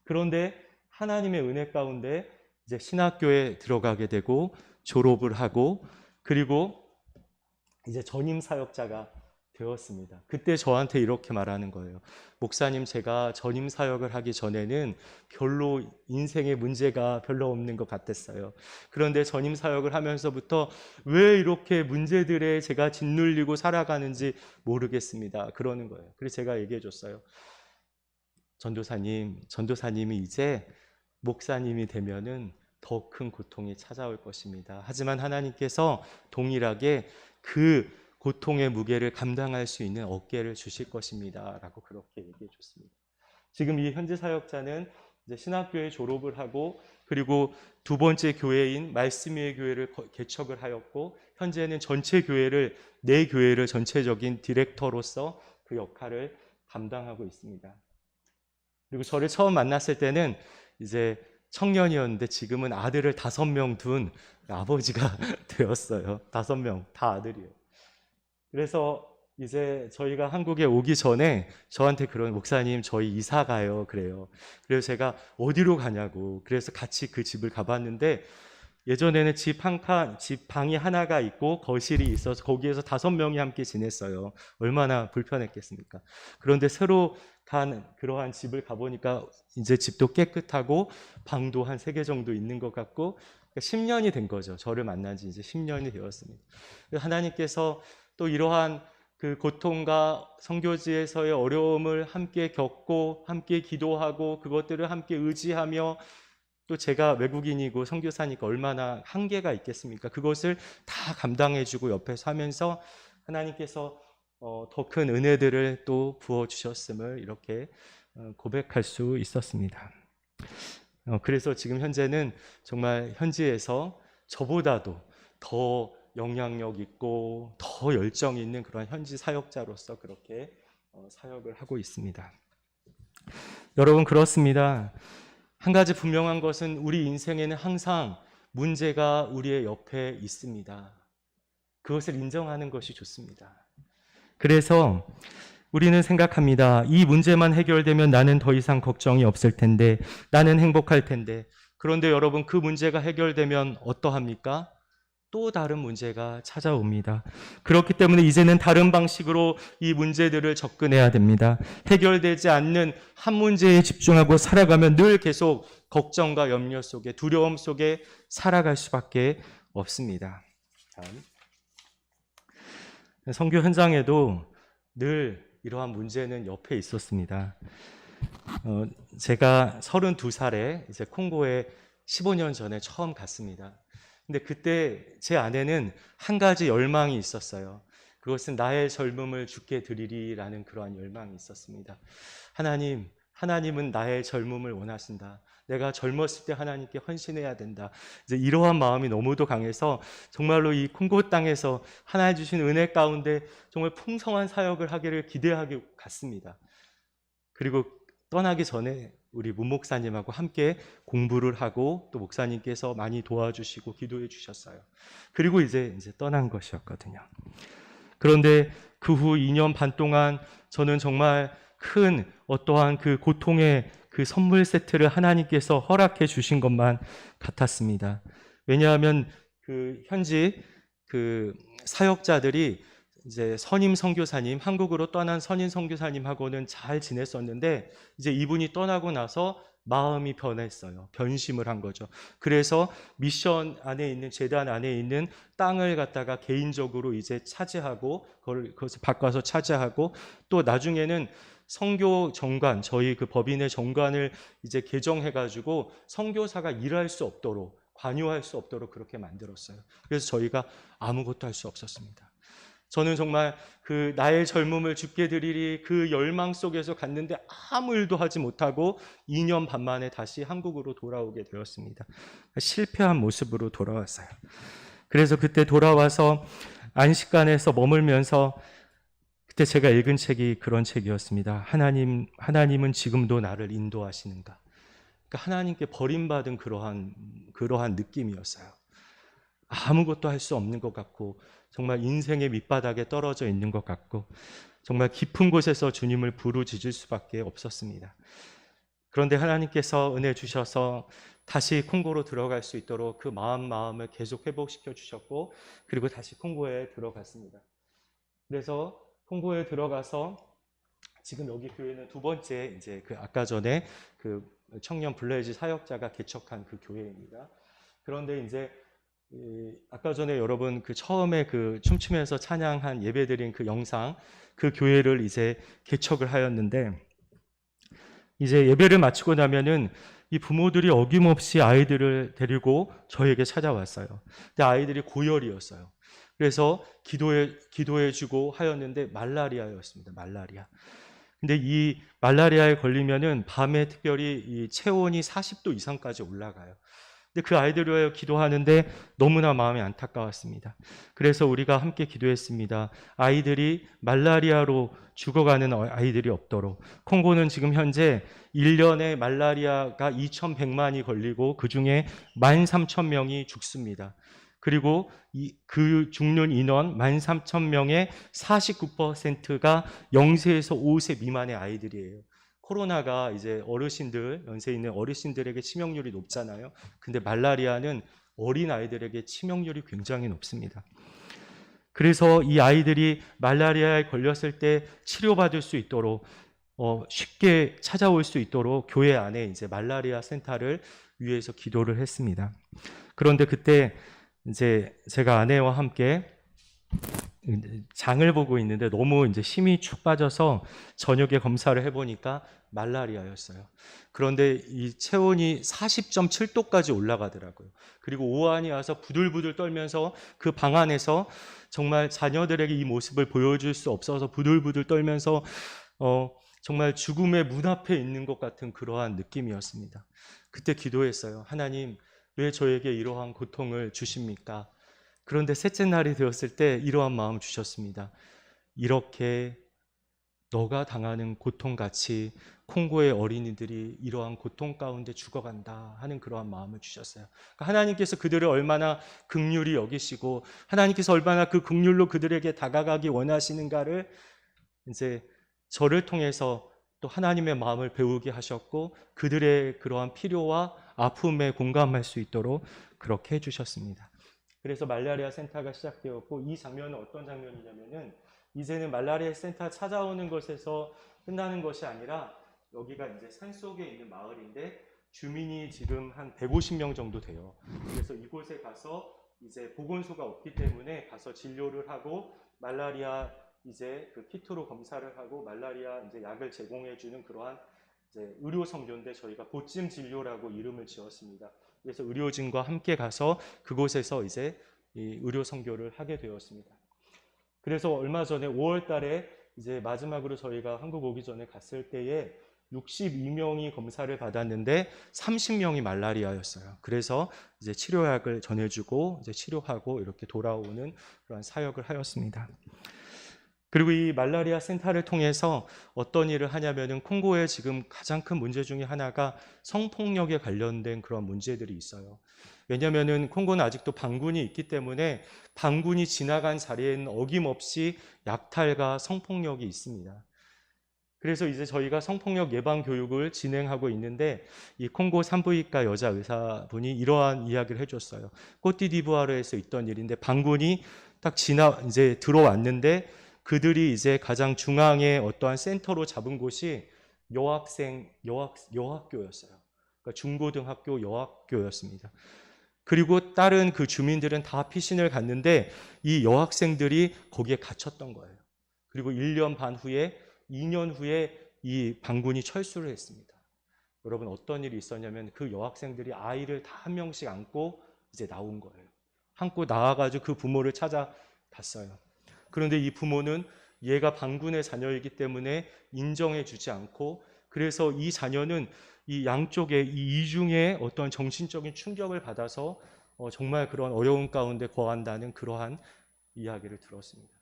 그런데 하나님의 은혜 가운데 이제 신학교에 들어가게 되고 졸업을 하고 그리고 이제 전임 사역자가 되었습니다. 그때 저한테 이렇게 말하는 거예요. 목사님, 제가 전임 사역을 하기 전에는 별로 인생에 문제가 별로 없는 것 같았어요. 그런데 전임 사역을 하면서부터 왜 이렇게 문제들에 제가 짓눌리고 살아가는지 모르겠습니다. 그러는 거예요. 그래서 제가 얘기해 줬어요. 전도사님이 이제 목사님이 되면은 더 큰 고통이 찾아올 것입니다. 하지만 하나님께서 동일하게 그 고통의 무게를 감당할 수 있는 어깨를 주실 것입니다. 라고 그렇게 얘기해 줬습니다. 지금 이 현지 사역자는 이제 신학교에 졸업을 하고 그리고 두 번째 교회인 말씀의 교회를 개척을 하였고 현재는 전체 교회를 네 교회를 전체적인 디렉터로서 그 역할을 감당하고 있습니다. 그리고 저를 처음 만났을 때는 이제 청년이었는데 지금은 아들을 5명 둔 아버지가 되었어요. 5명 다 아들이에요. 그래서 이제 저희가 한국에 오기 전에 저한테 그런 목사님 저희 이사 가요 그래요. 그래서 제가 어디로 가냐고 그래서 같이 그 집을 가봤는데 예전에는 집 방이 하나가 있고 거실이 있어서 거기에서 5명이 함께 지냈어요. 얼마나 불편했겠습니까? 그런데 새로 간 그러한 집을 가보니까 이제 집도 깨끗하고 방도 한 3개 정도 있는 것 같고 10년이 된 거죠. 저를 만난 지 이제 10년이 되었습니다. 하나님께서 또 이러한 그 고통과 선교지에서의 어려움을 함께 겪고 함께 기도하고 그것들을 함께 의지하며 또 제가 외국인이고 선교사니까 얼마나 한계가 있겠습니까? 그것을 다 감당해주고 옆에서 하면서 하나님께서 더 큰 은혜들을 또 부어주셨음을 이렇게 고백할 수 있었습니다. 그래서 지금 현재는 정말 현지에서 저보다도 더 영향력 있고 더 열정 있는 그런 현지 사역자로서 그렇게 사역을 하고 있습니다. 여러분 그렇습니다. 한 가지 분명한 것은 우리 인생에는 항상 문제가 우리의 옆에 있습니다. 그것을 인정하는 것이 좋습니다. 그래서 우리는 생각합니다. 이 문제만 해결되면 나는 더 이상 걱정이 없을 텐데, 나는 행복할 텐데. 그런데 여러분 그 문제가 해결되면 어떠합니까? 또 다른 문제가 찾아옵니다. 그렇기 때문에 이제는 다른 방식으로 이 문제들을 접근해야 됩니다. 해결되지 않는 한 문제에 집중하고 살아가면 늘 계속 걱정과 염려 속에 두려움 속에 살아갈 수밖에 없습니다. 다음. 선교 현장에도 늘 이러한 문제는 옆에 있었습니다. 제가 32살에 이제 콩고에 15년 전에 처음 갔습니다. 근데 그때 제 안에는 한 가지 열망이 있었어요. 그것은 나의 젊음을 주께 드리리라는 그러한 열망이 있었습니다. 하나님은 나의 젊음을 원하신다. 내가 젊었을 때 하나님께 헌신해야 된다. 이제 이러한 마음이 너무도 강해서 정말로 이 콩고 땅에서 하나님 주신 은혜 가운데 정말 풍성한 사역을 하기를 기대하고 갔습니다. 그리고 떠나기 전에 우리 문 목사님하고 함께 공부를 하고 또 목사님께서 많이 도와주시고 기도해 주셨어요. 그리고 이제 떠난 것이었거든요. 그런데 그 후 2년 반 동안 저는 정말 큰 어떠한 그 고통의 그 선물 세트를 하나님께서 허락해 주신 것만 같았습니다. 왜냐하면 그 현지 그 사역자들이 이제 선임 선교사님, 한국으로 떠난 선임 선교사님하고는 잘 지냈었는데 이제 이분이 떠나고 나서 마음이 변했어요. 변심을 한 거죠. 그래서 미션 안에 있는 재단 안에 있는 땅을 갖다가 개인적으로 이제 차지하고 그것을 바꿔서 차지하고 또 나중에는 선교 정관, 저희 그 법인의 정관을 이제 개정해가지고 선교사가 일할 수 없도록 관여할 수 없도록 그렇게 만들었어요. 그래서 저희가 아무것도 할 수 없었습니다. 저는 정말 그 나의 젊음을 주께 드리리 그 열망 속에서 갔는데 아무 일도 하지 못하고 2년 반 만에 다시 한국으로 돌아오게 되었습니다. 실패한 모습으로 돌아왔어요. 그래서 그때 돌아와서 안식관에서 머물면서 그때 제가 읽은 책이 그런 책이었습니다. 하나님은 지금도 나를 인도하시는가? 그러니까 하나님께 버림받은 그러한 느낌이었어요. 아무것도 할 수 없는 것 같고 정말 인생의 밑바닥에 떨어져 있는 것 같고 정말 깊은 곳에서 주님을 부르짖을 수밖에 없었습니다. 그런데 하나님께서 은혜 주셔서 다시 콩고로 들어갈 수 있도록 그 마음을 계속 회복시켜 주셨고 그리고 다시 콩고에 들어갔습니다. 그래서 콩고에 들어가서 지금 여기 교회는 두 번째 이제 그 아까 전에 그 청년 블레이즈 사역자가 개척한 그 교회입니다. 그런데 이제 아까 전에 여러분 그 처음에 그 춤추면서 찬양한 예배드린 그 영상, 그 교회를 이제 개척을 하였는데, 이제 예배를 마치고 나면은 이 부모들이 어김없이 아이들을 데리고 저에게 찾아왔어요. 근데 아이들이 고열이었어요. 그래서 기도해주고 하였는데 말라리아였습니다. 말라리아. 근데 이 말라리아에 걸리면은 밤에 특별히 이 체온이 40도 이상까지 올라가요. 근데 그 아이들을 위하여 기도하는데 너무나 마음이 안타까웠습니다. 그래서 우리가 함께 기도했습니다. 아이들이 말라리아로 죽어가는 아이들이 없도록. 콩고는 지금 현재 1년에 말라리아가 2,100만이 걸리고 그중에 13,000명이 죽습니다. 그리고 그 죽는 인원 13,000명의 49%가 0세에서 5세 미만의 아이들이에요. 코로나가 이제 어르신들, 연세 있는 어르신들에게 치명률이 높잖아요. 근데 말라리아는 어린 아이들에게 치명률이 굉장히 높습니다. 그래서 이 아이들이 말라리아에 걸렸을 때 치료받을 수 있도록 쉽게 찾아올 수 있도록 교회 안에 이제 말라리아 센터를 위해서 기도를 했습니다. 그런데 그때 이제 제가 아내와 함께 장을 보고 있는데 너무 이제 힘이 축 빠져서 저녁에 검사를 해보니까 말라리아였어요. 그런데 이 체온이 40.7도까지 올라가더라고요. 그리고 오한이 와서 부들부들 떨면서 그 방 안에서 정말 자녀들에게 이 모습을 보여줄 수 없어서 부들부들 떨면서 정말 죽음의 문 앞에 있는 것 같은 그러한 느낌이었습니다. 그때 기도했어요. 하나님, 왜 저에게 이러한 고통을 주십니까? 그런데 셋째 날이 되었을 때 이러한 마음을 주셨습니다. 이렇게 너가 당하는 고통같이 콩고의 어린이들이 이러한 고통 가운데 죽어간다 하는 그러한 마음을 주셨어요. 그러니까 하나님께서 그들을 얼마나 긍휼히 여기시고 하나님께서 얼마나 그 긍휼로 그들에게 다가가기 원하시는가를 이제 저를 통해서 또 하나님의 마음을 배우게 하셨고 그들의 그러한 필요와 아픔에 공감할 수 있도록 그렇게 해주셨습니다. 그래서 말라리아 센터가 시작되었고 이 장면은 어떤 장면이냐면은 이제는 말라리아 센터 찾아오는 것에서 끝나는 것이 아니라 여기가 이제 산속에 있는 마을인데 주민이 지금 한 150명 정도 돼요. 그래서 이곳에 가서 이제 보건소가 없기 때문에 가서 진료를 하고 말라리아 이제 그 키트로 검사를 하고 말라리아 이제 약을 제공해 주는 그러한 이제 의료 선교인데 저희가 보찜 진료라고 이름을 지었습니다. 그래서 의료진과 함께 가서 그곳에서 이제 이 의료 선교를 하게 되었습니다. 그래서 얼마 전에 5월 달에 이제 마지막으로 저희가 한국 오기 전에 갔을 때에 62명이 검사를 받았는데 30명이 말라리아였어요. 그래서 이제 치료약을 전해주고 이제 치료하고 이렇게 돌아오는 그런 사역을 하였습니다. 그리고 이 말라리아 센터를 통해서 어떤 일을 하냐면은 콩고의 지금 가장 큰 문제 중에 하나가 성폭력에 관련된 그런 문제들이 있어요. 왜냐면은 콩고는 아직도 반군이 있기 때문에 반군이 지나간 자리에는 어김없이 약탈과 성폭력이 있습니다. 그래서 이제 저희가 성폭력 예방 교육을 진행하고 있는데 이 콩고 산부인과 여자 의사분이 이러한 이야기를 해줬어요. 꼬띠디부아르에서 있던 일인데 반군이 딱 이제 들어왔는데 그들이 이제 가장 중앙의 어떠한 센터로 잡은 곳이 여학교였어요. 그러니까 중고등학교 여학교였습니다. 그리고 다른 그 주민들은 다 피신을 갔는데 이 여학생들이 거기에 갇혔던 거예요. 그리고 1년 반 후에 2년 후에 이 반군이 철수를 했습니다. 여러분 어떤 일이 있었냐면 그 여학생들이 아이를 다 한 명씩 안고 이제 나온 거예요. 안고 나와가지고 그 부모를 찾아갔어요. 그런데 이 부모는 얘가 반군의 자녀이기 때문에 인정해 주지 않고 그래서 이 자녀는 이 양쪽에 이 이중에 어떤 정신적인 충격을 받아서 정말 그런 어려운 가운데 거한다는 그러한 이야기를 들었습니다.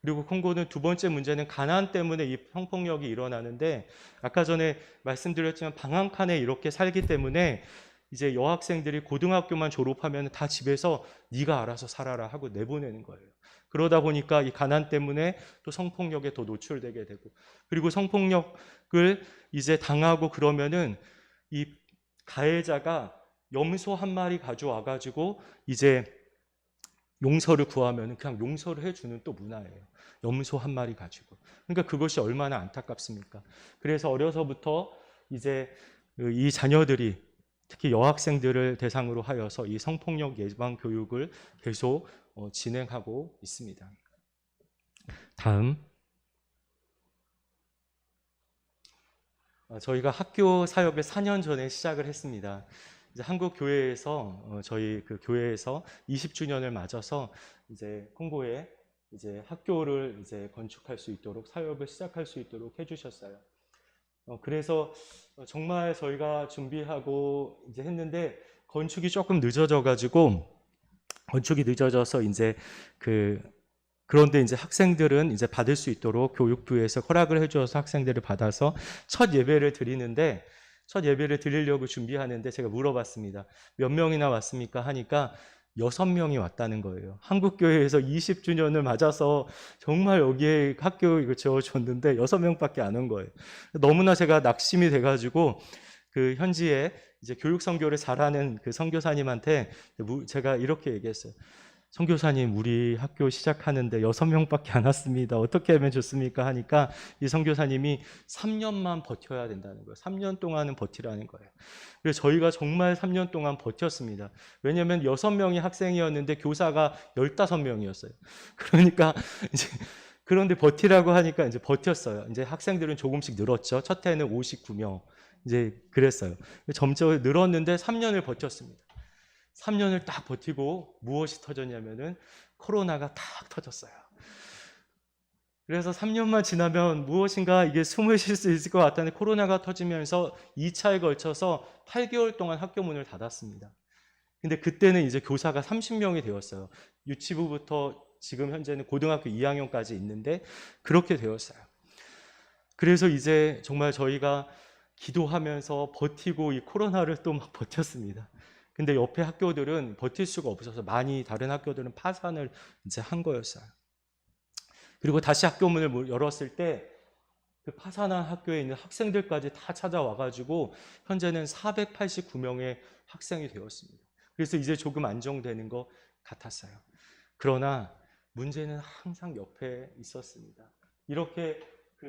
그리고 콩고는 두 번째 문제는 가난 때문에 이 성폭력이 일어나는데 아까 전에 말씀드렸지만 방 한 칸에 이렇게 살기 때문에 이제 여학생들이 고등학교만 졸업하면 다 집에서 네가 알아서 살아라 하고 내보내는 거예요. 그러다 보니까 이 가난 때문에 또 성폭력에 더 노출되게 되고 그리고 성폭력을 이제 당하고 그러면은 이 가해자가 염소 한 마리 가져와 가지고 이제 용서를 구하면 그냥 용서를 해주는 또 문화예요. 염소 한 마리 가지고. 그러니까 그것이 얼마나 안타깝습니까? 그래서 어려서부터 이제 이 자녀들이 특히 여학생들을 대상으로 하여서 이 성폭력 예방 교육을 계속 진행하고 있습니다. 다음. 저희가 학교 사역을 4년 전에 시작을 했습니다. 이제 한국 교회에서 저희 그 교회에서 20주년을 맞아서 이제 콩고에 이제 학교를 이제 건축할 수 있도록 사역을 시작할 수 있도록 해주셨어요. 그래서 정말 저희가 준비하고 이제 했는데 건축이 조금 늦어져서 이제 그런데 이제 학생들은 이제 받을 수 있도록 교육부에서 허락을 해주어서 학생들을 받아서 첫 예배를 드리는데 첫 예배를 드리려고 준비하는데 제가 물어봤습니다. 몇 명이나 왔습니까? 하니까 6명이 왔다는 거예요. 한국교회에서 20주년을 맞아서 정말 여기에 학교 이거 지어줬는데 6명밖에 안 온 거예요. 너무나 제가 낙심이 돼가지고 그 현지에 이제 교육 선교를 잘하는 그 선교사님한테 제가 이렇게 얘기했어요. 선교사님, 우리 학교 시작하는데 6명밖에 안 왔습니다. 어떻게 하면 좋습니까? 하니까 이 선교사님이 3년만 버텨야 된다는 거예요. 3년 동안은 버티라는 거예요. 그래서 저희가 정말 3년 동안 버텼습니다. 왜냐하면 6명이 학생이었는데 교사가 15명이었어요. 그러니까 이제 그런데 버티라고 하니까 이제 버텼어요. 이제 학생들은 조금씩 늘었죠. 첫 해는 59명. 이제 그랬어요. 점점 늘었는데 3년을 버텼습니다. 3년을 딱 버티고 무엇이 터졌냐면은 코로나가 딱 터졌어요. 그래서 3년만 지나면 무엇인가 이게 숨을 쉴 수 있을 것 같다는 코로나가 터지면서 2차에 걸쳐서 8개월 동안 학교 문을 닫았습니다. 근데 그때는 이제 교사가 30명이 되었어요. 유치부부터 지금 현재는 고등학교 2학년까지 있는데 그렇게 되었어요. 그래서 이제 정말 저희가 기도하면서 버티고 이 코로나를 또 막 버텼습니다. 근데 옆에 학교들은 버틸 수가 없어서 많이 다른 학교들은 파산을 이제 한 거였어요. 그리고 다시 학교 문을 열었을 때 그 파산한 학교에 있는 학생들까지 다 찾아와가지고 현재는 489명의 학생이 되었습니다. 그래서 이제 조금 안정되는 것 같았어요. 그러나 문제는 항상 옆에 있었습니다. 이렇게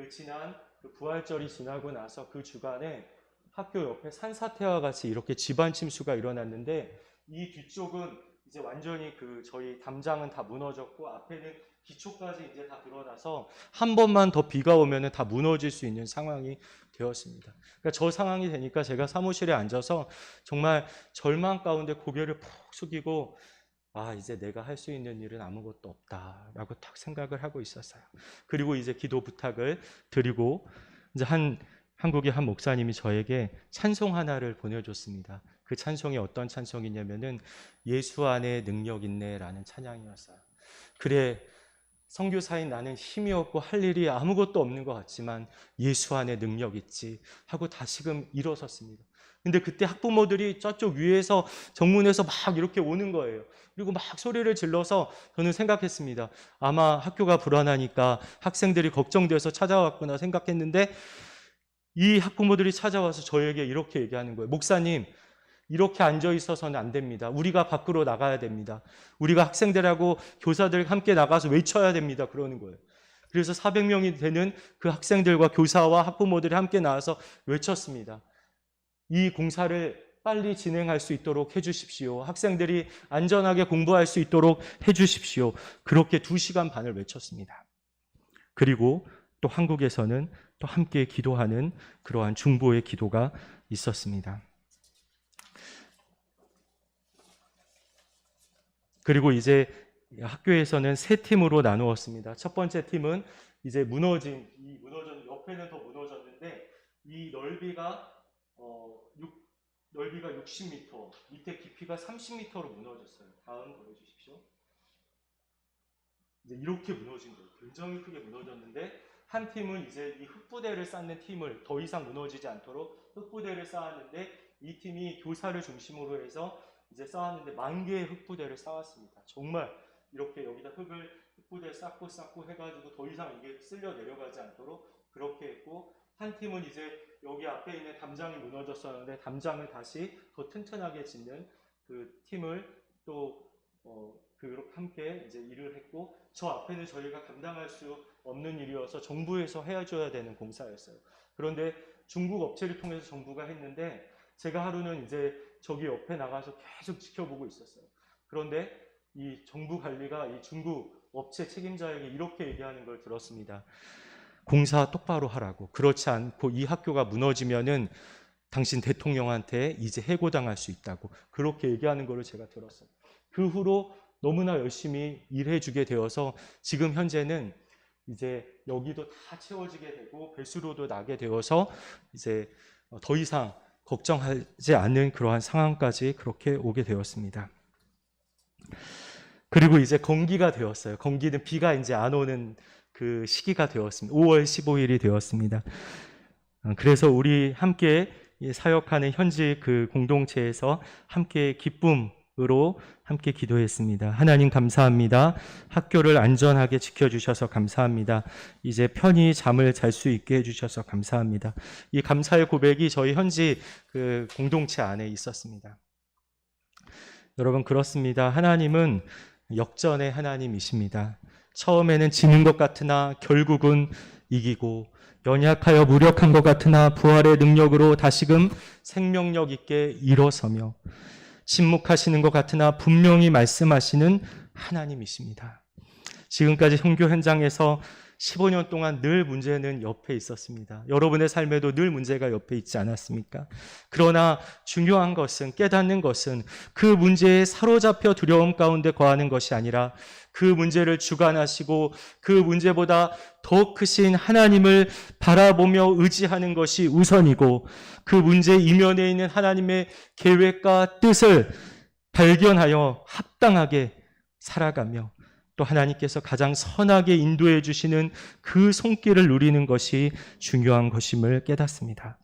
지난 부활절이 지나고 나서 그 주간에 학교 옆에 산사태와 같이 이렇게 집안 침수가 일어났는데 이 뒤쪽은 이제 완전히 저희 담장은 다 무너졌고 앞에는 기초까지 이제 다 드러나서 한 번만 더 비가 오면은 다 무너질 수 있는 상황이 되었습니다. 그러니까 저 상황이 되니까 제가 사무실에 앉아서 정말 절망 가운데 고개를 푹 숙이고 이제 내가 할 수 있는 일은 아무것도 없다라고 딱 생각을 하고 있었어요. 그리고 이제 기도 부탁을 드리고 이제 한국의 한 목사님이 저에게 찬송 하나를 보내줬습니다. 그 찬송이 어떤 찬송이냐면은 예수 안에 능력 있네라는 찬양이었어요. 그래, 선교사인 나는 힘이 없고 할 일이 아무것도 없는 것 같지만 예수 안에 능력 있지 하고 다시금 일어섰습니다. 근데 그때 학부모들이 저쪽 위에서 정문에서 막 이렇게 오는 거예요. 그리고 막 소리를 질러서 저는 생각했습니다. 아마 학교가 불안하니까 학생들이 걱정돼서 찾아왔구나 생각했는데 이 학부모들이 찾아와서 저에게 이렇게 얘기하는 거예요. 목사님, 이렇게 앉아 있어서는 안 됩니다. 우리가 밖으로 나가야 됩니다. 우리가 학생들하고 교사들 함께 나가서 외쳐야 됩니다. 그러는 거예요. 그래서 400명이 되는 그 학생들과 교사와 학부모들이 함께 나와서 외쳤습니다. 이 공사를 빨리 진행할 수 있도록 해주십시오. 학생들이 안전하게 공부할 수 있도록 해주십시오. 그렇게 2시간 반을 외쳤습니다. 그리고 또 한국에서는 또 함께 기도하는 그러한 중보의 기도가 있었습니다. 그리고 이제 학교에서는 3팀으로 나누었습니다. 첫 번째 팀은 이제 무너진 옆에는 더 무너졌는데 이 넓이가 60m, 밑에 깊이가 30m로 무너졌어요. 다음 보여주십시오. 이제 이렇게 무너진 거예요. 굉장히 크게 무너졌는데 한 팀은 이제 이 흙부대를 쌓는 팀을 더 이상 무너지지 않도록 흙부대를 쌓았는데 이 팀이 교사를 중심으로 해서 이제 쌓았는데 10,000개의 흙부대를 쌓았습니다. 정말 이렇게 여기다 흙부대 쌓고 해가지고 더 이상 이게 쓸려 내려가지 않도록 그렇게 했고 한 팀은 이제 여기 앞에 있는 담장이 무너졌었는데 담장을 다시 더 튼튼하게 짓는 그 팀을 또 그렇게 함께 이제 일을 했고, 저 앞에는 저희가 감당할 수 없는 일이어서 정부에서 해줘야 되는 공사였어요. 그런데 중국 업체를 통해서 정부가 했는데, 제가 하루는 이제 저기 옆에 나가서 계속 지켜보고 있었어요. 그런데 이 정부 관리가 이 중국 업체 책임자에게 이렇게 얘기하는 걸 들었습니다. 공사 똑바로 하라고. 그렇지 않고 이 학교가 무너지면은 당신 대통령한테 이제 해고당할 수 있다고. 그렇게 얘기하는 걸 제가 들었어요. 그 후로 너무나 열심히 일해주게 되어서 지금 현재는 이제 여기도 다 채워지게 되고 배수로도 나게 되어서 이제 더 이상 걱정하지 않는 그러한 상황까지 그렇게 오게 되었습니다. 그리고 이제 건기가 되었어요. 건기는 비가 이제 안 오는 그 시기가 되었습니다. 5월 15일이 되었습니다. 그래서 우리 함께 사역하는 현지 그 공동체에서 함께 기쁨으로 함께 기도했습니다. 하나님 감사합니다. 학교를 안전하게 지켜주셔서 감사합니다. 이제 편히 잠을 잘 수 있게 해주셔서 감사합니다. 이 감사의 고백이 저희 현지 그 공동체 안에 있었습니다. 여러분 그렇습니다. 하나님은 역전의 하나님이십니다. 처음에는 지는 것 같으나 결국은 이기고, 연약하여 무력한 것 같으나 부활의 능력으로 다시금 생명력 있게 일어서며, 침묵하시는 것 같으나 분명히 말씀하시는 하나님이십니다. 지금까지 선교 현장에서 15년 동안 늘 문제는 옆에 있었습니다. 여러분의 삶에도 늘 문제가 옆에 있지 않았습니까? 그러나 중요한 것은, 깨닫는 것은 그 문제에 사로잡혀 두려움 가운데 거하는 것이 아니라 그 문제를 주관하시고 그 문제보다 더 크신 하나님을 바라보며 의지하는 것이 우선이고, 그 문제 이면에 있는 하나님의 계획과 뜻을 발견하여 합당하게 살아가며, 또 하나님께서 가장 선하게 인도해 주시는 그 손길을 누리는 것이 중요한 것임을 깨닫습니다.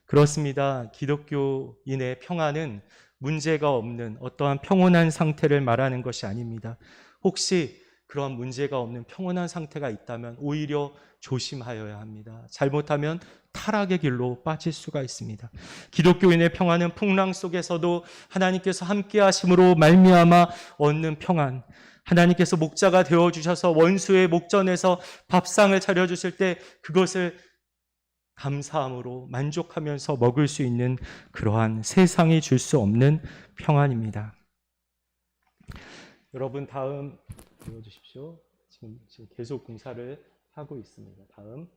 그렇습니다. 기독교인의 평안은 문제가 없는 어떠한 평온한 상태를 말하는 것이 아닙니다. 혹시 그러한 문제가 없는 평온한 상태가 있다면 오히려 조심하여야 합니다. 잘못하면 타락의 길로 빠질 수가 있습니다. 기독교인의 평안은 풍랑 속에서도 하나님께서 함께 하심으로 말미암아 얻는 평안, 하나님께서 목자가 되어주셔서 원수의 목전에서 밥상을 차려주실 때 그것을 감사함으로 만족하면서 먹을 수 있는 그러한 세상이 줄 수 없는 평안입니다. 여러분 다음 보여주십시오. 지금 계속 공사를 하고 있습니다. 다음.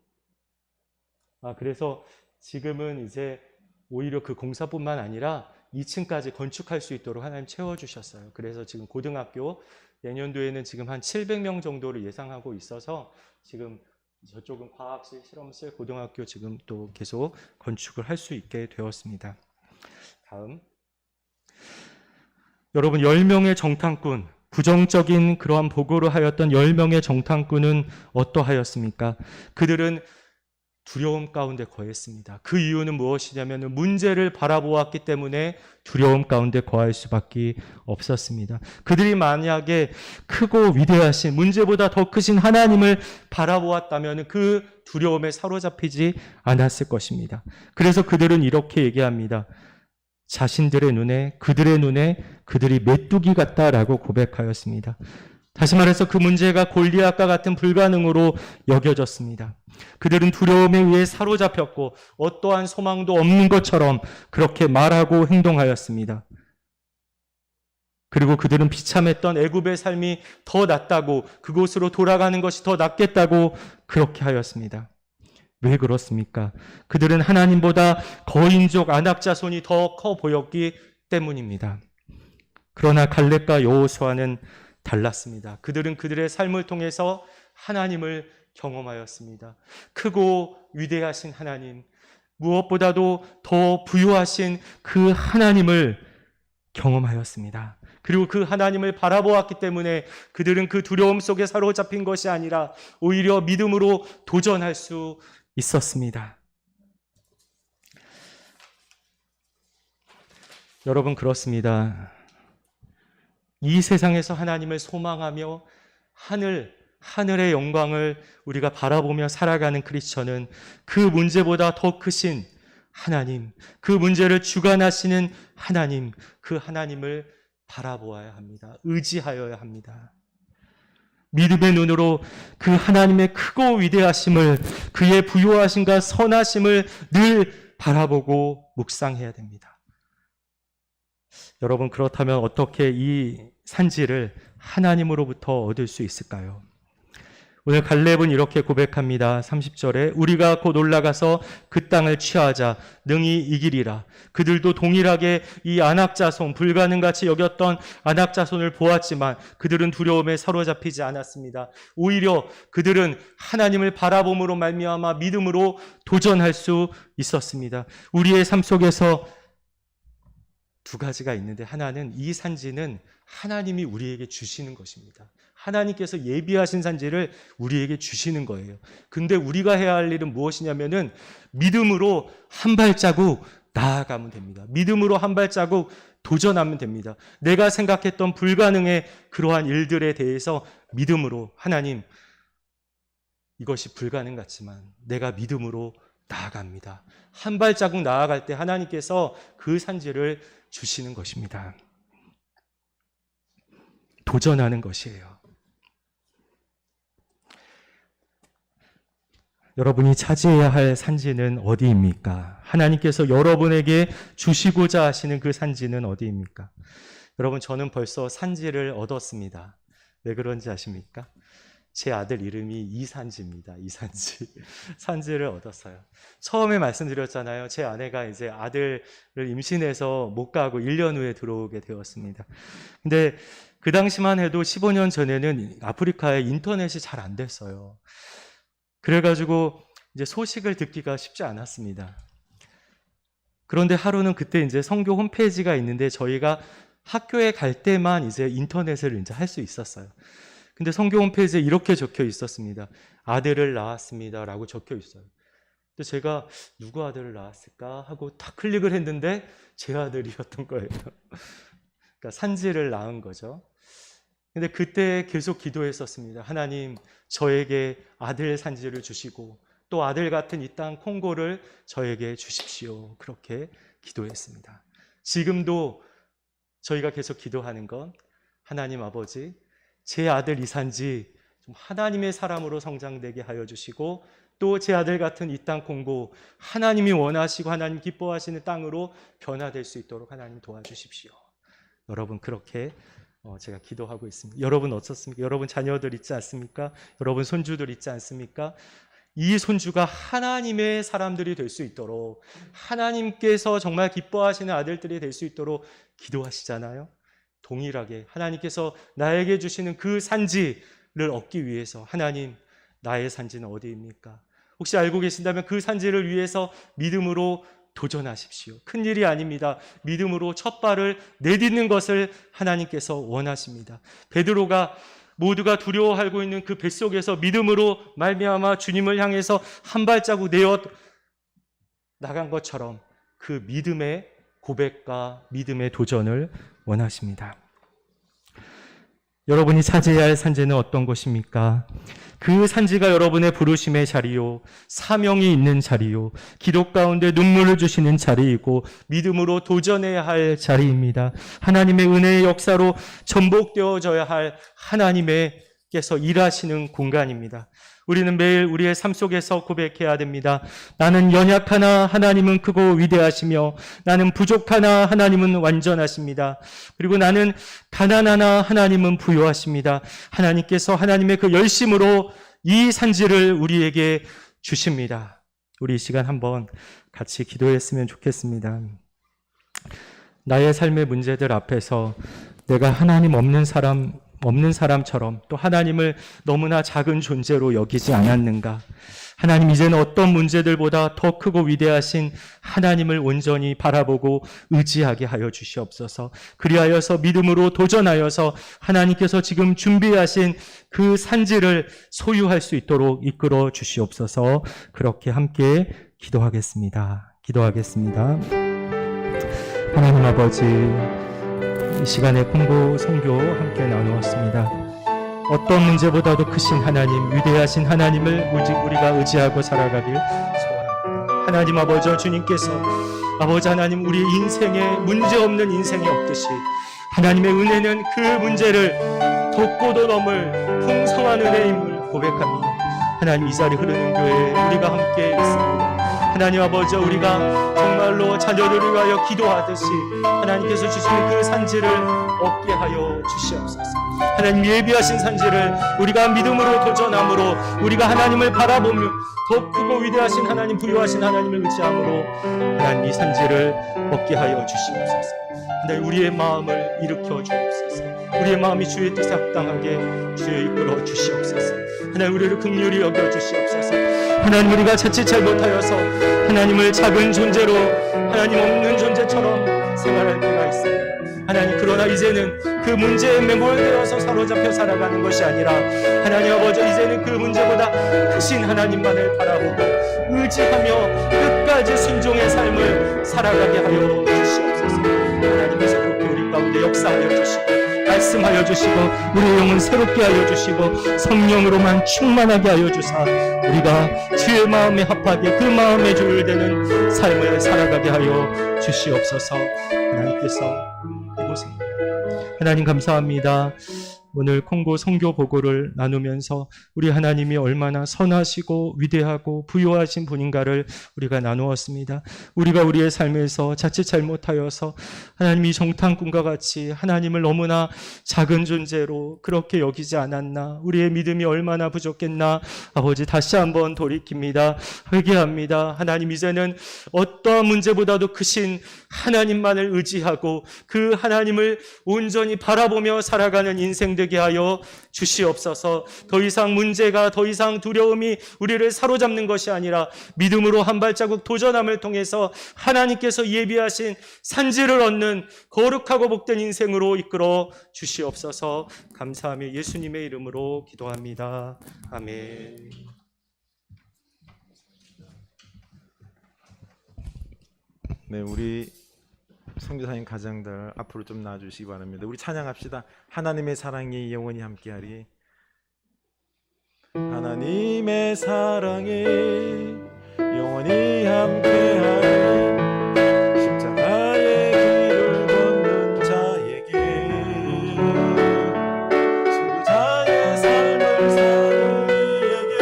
그래서 지금은 이제 오히려 그 공사뿐만 아니라 2층까지 건축할 수 있도록 하나님 채워주셨어요. 그래서 지금 고등학교 내년도에는 지금 한 700명 정도를 예상하고 있어서 지금 저쪽은 과학실, 실험실, 고등학교 지금 또 계속 건축을 할 수 있게 되었습니다. 다음. 여러분 10명의 정탐꾼, 부정적인 그러한 보고를 하였던 10명의 정탐꾼은 어떠하였습니까? 그들은 두려움 가운데 거했습니다. 그 이유는 무엇이냐면 문제를 바라보았기 때문에 두려움 가운데 거할 수밖에 없었습니다. 그들이 만약에 크고 위대하신, 문제보다 더 크신 하나님을 바라보았다면 그 두려움에 사로잡히지 않았을 것입니다. 그래서 그들은 이렇게 얘기합니다. 자신들의 눈에, 그들의 눈에 그들이 메뚜기 같다라고 고백하였습니다. 다시 말해서 그 문제가 골리앗과 같은 불가능으로 여겨졌습니다. 그들은 두려움에 의해 사로잡혔고 어떠한 소망도 없는 것처럼 그렇게 말하고 행동하였습니다. 그리고 그들은 비참했던 애굽의 삶이 더 낫다고, 그곳으로 돌아가는 것이 더 낫겠다고 그렇게 하였습니다. 왜 그렇습니까? 그들은 하나님보다 거인족 아낙 자손이 더 커 보였기 때문입니다. 그러나 갈렙과 여호수아는 달랐습니다. 그들은 그들의 삶을 통해서 하나님을 경험하였습니다. 크고 위대하신 하나님, 무엇보다도 더 부유하신 그 하나님을 경험하였습니다. 그리고 그 하나님을 바라보았기 때문에 그들은 그 두려움 속에 사로잡힌 것이 아니라 오히려 믿음으로 도전할 수 있었습니다. 여러분 그렇습니다. 이 세상에서 하나님을 소망하며 하늘의 영광을 우리가 바라보며 살아가는 크리스천은 그 문제보다 더 크신 하나님, 그 문제를 주관하시는 하나님, 그 하나님을 바라보아야 합니다. 의지하여야 합니다. 믿음의 눈으로 그 하나님의 크고 위대하심을, 그의 부요하심과 선하심을 늘 바라보고 묵상해야 됩니다. 여러분, 그렇다면 어떻게 이 산지를 하나님으로부터 얻을 수 있을까요? 오늘 갈렙은 이렇게 고백합니다. 30절에 우리가 곧 올라가서 그 땅을 취하자 능히 이기리라. 그들도 동일하게 이 안악자손, 불가능같이 여겼던 안악자손을 보았지만 그들은 두려움에 사로잡히지 않았습니다. 오히려 그들은 하나님을 바라봄으로 말미암아 믿음으로 도전할 수 있었습니다. 우리의 삶 속에서 두 가지가 있는데, 하나는 이 산지는 하나님이 우리에게 주시는 것입니다. 하나님께서 예비하신 산지를 우리에게 주시는 거예요. 근데 우리가 해야 할 일은 무엇이냐면은 믿음으로 한 발자국 나아가면 됩니다. 믿음으로 한 발자국 도전하면 됩니다. 내가 생각했던 불가능의 그러한 일들에 대해서 믿음으로, 하나님, 이것이 불가능 같지만 내가 믿음으로 나아갑니다. 한 발자국 나아갈 때 하나님께서 그 산지를 주시는 것입니다. 도전하는 것이에요. 여러분이 차지해야 할 산지는 어디입니까? 하나님께서 여러분에게 주시고자 하시는 그 산지는 어디입니까? 여러분, 저는 벌써 산지를 얻었습니다. 왜 그런지 아십니까? 제 아들 이름이 이산지입니다. 이산지. 산지를 얻었어요. 처음에 말씀드렸잖아요. 제 아내가 이제 아들을 임신해서 못 가고 1년 후에 들어오게 되었습니다. 근데 그 당시만 해도 15년 전에는 아프리카에 인터넷이 잘 안 됐어요. 그래가지고 이제 소식을 듣기가 쉽지 않았습니다. 그런데 하루는 그때 이제 선교 홈페이지가 있는데 저희가 학교에 갈 때만 이제 인터넷을 이제 할 수 있었어요. 근데 선교 홈페이지에 이렇게 적혀 있었습니다. 아들을 낳았습니다. 라고 적혀 있어요. 근데 제가 누구 아들을 낳았을까 하고 탁 클릭을 했는데 제 아들이었던 거예요. 그러니까 산지를 낳은 거죠. 근데 그때 계속 기도했었습니다. 하나님, 저에게 아들 산지를 주시고 또 아들 같은 이 땅 콩고를 저에게 주십시오. 그렇게 기도했습니다. 지금도 저희가 계속 기도하는 건, 하나님 아버지, 제 아들 이산지 좀 하나님의 사람으로 성장되게 하여 주시고 또 제 아들 같은 이 땅 콩고 하나님이 원하시고 하나님 기뻐하시는 땅으로 변화될 수 있도록 하나님 도와주십시오. 여러분, 그렇게 제가 기도하고 있습니다. 여러분 어떻습니까? 여러분 자녀들 있지 않습니까? 여러분 손주들 있지 않습니까? 이 손주가 하나님의 사람들이 될 수 있도록, 하나님께서 정말 기뻐하시는 아들들이 될 수 있도록 기도하시잖아요. 동일하게 하나님께서 나에게 주시는 그 산지를 얻기 위해서, 하나님, 나의 산지는 어디입니까? 혹시 알고 계신다면 그 산지를 위해서 믿음으로 도전하십시오. 큰일이 아닙니다. 믿음으로 첫 발을 내딛는 것을 하나님께서 원하십니다. 베드로가 모두가 두려워하고 있는 그 뱃속에서 믿음으로 말미암아 주님을 향해서 한 발자국 내어 나간 것처럼 그 믿음의 고백과 믿음의 도전을 원하십니다. 여러분이 차지해야 할 산지는 어떤 것입니까? 그 산지가 여러분의 부르심의 자리요, 사명이 있는 자리요, 기도 가운데 눈물을 주시는 자리이고 믿음으로 도전해야 할 자리입니다. 하나님의 은혜의 역사로 전복되어져야 할 하나님께서 일하시는 공간입니다. 우리는 매일 우리의 삶 속에서 고백해야 됩니다. 나는 연약하나 하나님은 크고 위대하시며 나는 부족하나 하나님은 완전하십니다. 그리고 나는 가난하나 하나님은 부요하십니다. 하나님께서 하나님의 그 열심으로 이 산지를 우리에게 주십니다. 우리 이 시간 한번 같이 기도했으면 좋겠습니다. 나의 삶의 문제들 앞에서 내가 하나님 없는 사람처럼 또 하나님을 너무나 작은 존재로 여기지 않았는가? 하나님, 이제는 어떤 문제들보다 더 크고 위대하신 하나님을 온전히 바라보고 의지하게 하여 주시옵소서. 그리하여서 믿음으로 도전하여서 하나님께서 지금 준비하신 그 산지를 소유할 수 있도록 이끌어 주시옵소서. 그렇게 함께 기도하겠습니다. 하나님 아버지, 이 시간에 콩고 선교 함께 나누었습니다. 어떤 문제보다도 크신 하나님, 위대하신 하나님을 우리가 의지하고 살아가길 소원합니다. 하나님 아버지, 주님께서 아버지 하나님, 우리 인생에 문제없는 인생이 없듯이 하나님의 은혜는 그 문제를 덮고도 넘을 풍성한 은혜임을 고백합니다. 하나님, 이 자리 흐르는 교회에 우리가 함께 있습니다. 하나님 아버지, 우리가 정말로 자녀들을 위하여 기도하듯이 하나님께서 주시는 그 산지를 얻게 하여 주시옵소서. 하나님, 예비하신 산지를 우리가 믿음으로 도전함으로, 우리가 하나님을 바라보며 더 크고 위대하신 하나님, 부유하신 하나님을 의지함으로 하나님 이 산지를 얻게 하여 주시옵소서. 하나님, 우리의 마음을 일으켜 주옵소서. 우리의 마음이 주의 뜻에 합당하게 주여 이끌어 주시옵소서. 하나님, 우리를 긍휼히 여겨 주시옵소서. 하나님, 우리가 자칫 잘못하여서 하나님을 작은 존재로 하나님 없는 존재처럼 생활할 때가 있습니다. 하나님, 그러나 이제는 그 문제에 매몰되어서 사로잡혀 살아가는 것이 아니라 하나님 아버지, 이제는 그 문제보다 크신 하나님만을 바라보고 의지하며 끝까지 순종의 삶을 살아가게 하여 주시옵소서. 하나님께서 그렇게 우리 가운데 역사하여 주시고 말씀하여 주시고 우리의 영혼 새롭게 하여 주시고 성령으로만 충만하게 하여 주사 우리가 주의 마음에 합하게 그 마음에 조율되는 삶을 살아가게 하여 주시옵소서. 하나님께서 이곳에 하나님 감사합니다. 오늘 콩고 선교 보고를 나누면서 우리 하나님이 얼마나 선하시고 위대하고 부유하신 분인가를 우리가 나누었습니다. 우리가 우리의 삶에서 자칫 잘못하여서 하나님이 정탐꾼과 같이 하나님을 너무나 작은 존재로 그렇게 여기지 않았나, 우리의 믿음이 얼마나 부족했나, 아버지 다시 한번 돌이킵니다. 회개합니다. 하나님, 이제는 어떠한 문제보다도 크신 하나님만을 의지하고 그 하나님을 온전히 바라보며 살아가는 인생 되게 하여 주시옵소서. 더 이상 문제가, 더 이상 두려움이 우리를 사로잡는 것이 아니라 믿음으로 한 발자국 도전함을 통해서 하나님께서 예비하신 산지를 얻는 거룩하고 복된 인생으로 이끌어 주시옵소서. 감사하며 예수님의 이름으로 기도합니다. 아멘. 네, 우리 선교사님 가정들 앞으로 좀 나와주시기 바랍니다. 우리 찬양합시다. 하나님의 사랑이 영원히 함께하리. 하나님의 사랑이 영원히 함께하리. 십자가의 길을 걷는 자에게 순교자의 삶을 사는 이에게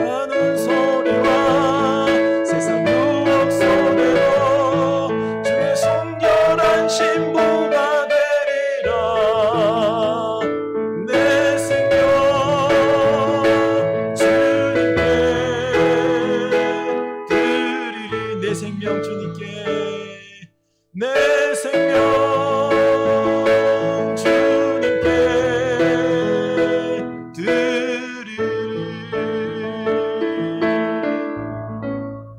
하는 소리와 세상 유혹 속에도 주의 순결한 신부가 되리라. 내 생명 주님께 드리리. 내 생명 주님께, 내 생명 주님께 드리리.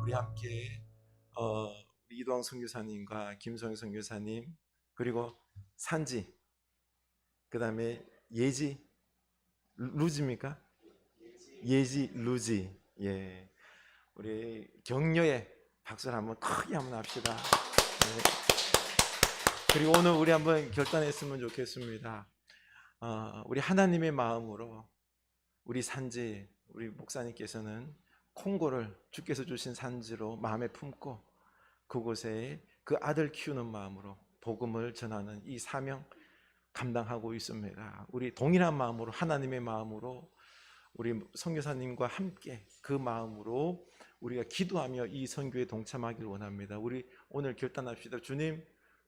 우리 함께 우리 이도왕 선교사님과 김성희 선교사님, 그리고 산지, 그 다음에 예지 루지입니까? 예지 루지. 예, 우리 격려의 박수를 한번 크게 한번 합시다. 네. 그리고 오늘 우리 한번 결단했으면 좋겠습니다. 우리 하나님의 마음으로 우리 산지, 우리 목사님께서는 콩고를 주께서 주신 산지로 마음에 품고 그곳에 그 아들 키우는 마음으로 복음을 전하는 이 사명 감당하고 있습니다. 우리 동일한 마음으로, 하나님의 마음으로 우리 선교사님과 함께 그 마음으로 우리가 기도하며 이 선교에 동참하기를 원합니다. 우리 오늘 결단합시다. 주님,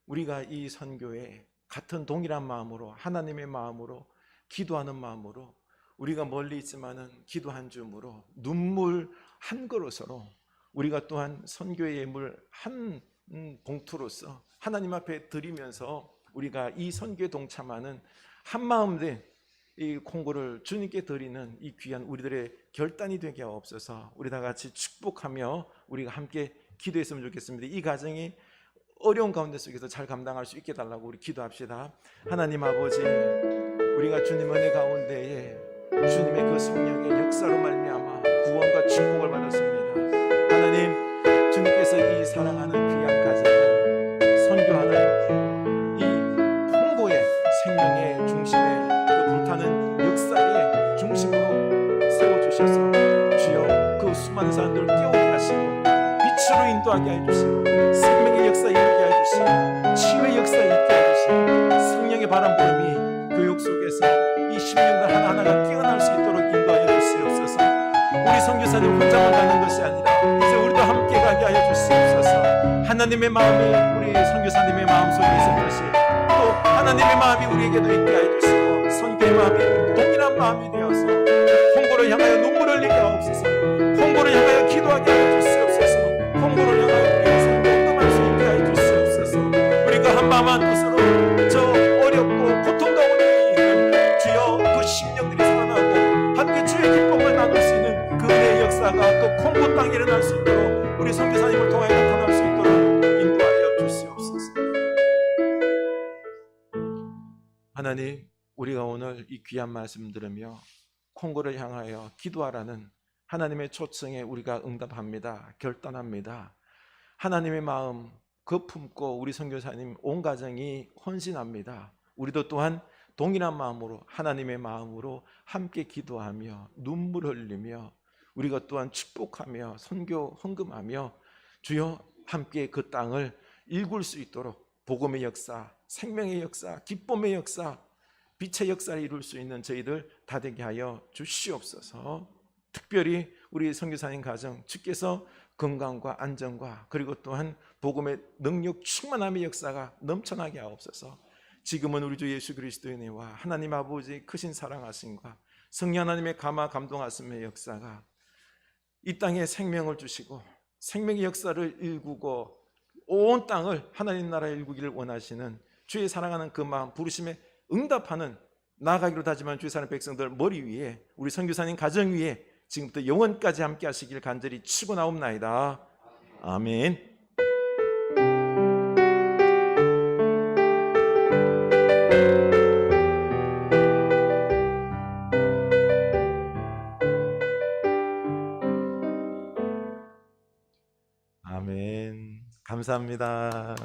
우리가 이 선교에 같은 동일한 마음으로, 하나님의 마음으로, 기도하는 마음으로, 우리가 멀리 있지만은 기도 한 줌으로, 눈물 한 그릇으로 우리가 또한 선교의 예물 한 봉투로서 하나님 앞에 드리면서 우리가 이 선교에 동참하는 한마음 된 이 콩고를 주님께 드리는 이 귀한 우리들의 결단이 되게 하옵소서. 우리 다 같이 축복하며 우리가 함께 기도했으면 좋겠습니다. 이 가정이 어려운 가운데 속에서 잘 감당할 수 있게 달라고 우리 기도합시다. 하나님 아버지, 우리가 주님 은혜 가운데에 주님의 그 성령의 역사로 말미암아 구원과 축복을 받았습니다. 하나님, 주님께서 이 사랑하는 귀한 가정을 선교하는 이 콩고의 생명의 중심에 그 불타는 역사의 중심으로 세워주셔서 주여 그 수많은 사람들을 깨우게 하시고 빛으로 기도하게 해주시고 생명의 역사 이루게 해주시고 치유의 역사 있게 해주시고 성령의 바람 부음이 교육 속에서 이 심령들 하나하나가 깨어날 수 있도록 인도하여 주시옵소서. 우리 선교사님 혼자만 가는 것이 아니라 이제 우리도 함께 가게 하여 주시옵소서. 하나님의 마음이 우리 선교사님의 마음속에 있었듯이 또 하나님의 마음이 우리에게도 있게 하여 주시고 선교의 마음이 동일한 마음이 되어서 콩고를 향하여 눈물을 흘리게 하옵소서. 콩고를 향하여 기도하게 하여 주시옵소서. 콩고를 향하여 우리에서 공감할 수 있게 하여 주시옵소서. 우리가 한 마음 한 뜻으로 저 어렵고 고통 가운데 있는 주여 그 심령들이 살아나고 함께 주의 기쁨을 나눌 수 있는 그 은혜의 역사가 그 콩고 땅에 일어날 수 있도록 우리 선교사님을 통하여 나타날 수 있도록 인도하여 주시옵소서. 하나님, 우리가 오늘 이 귀한 말씀 들으며 콩고를 향하여 기도하라는 하나님의 초청에 우리가 응답합니다. 결단합니다. 하나님의 마음 그 품고 우리 선교사님 온 가정이 헌신합니다. 우리도 또한 동일한 마음으로 하나님의 마음으로 함께 기도하며 눈물을 흘리며 우리가 또한 축복하며 선교 헌금하며 주여 함께 그 땅을 일굴 수 있도록 복음의 역사, 생명의 역사, 기쁨의 역사, 빛의 역사를 이룰 수 있는 저희들 다 되게 하여 주시옵소서. 특별히 우리 선교사님 가정 주께서 건강과 안정과 그리고 또한 복음의 능력 충만함의 역사가 넘쳐나게 하옵소서. 지금은 우리 주 예수 그리스도의 은혜와 하나님 아버지의 크신 사랑하심과 성령 하나님의 감화 감동하심의 역사가 이 땅에 생명을 주시고 생명의 역사를 일구고 온 땅을 하나님 나라에 일구기를 원하시는 주의 사랑하는 그 마음 부르심에 응답하는 나아가기로 다짐한 주의 사랑하는 백성들 머리 위에 우리 선교사님 가정 위에 지금부터 영원까지 함께 하시길 간절히 축원하옵나이다. 아멘. 아멘. 감사합니다.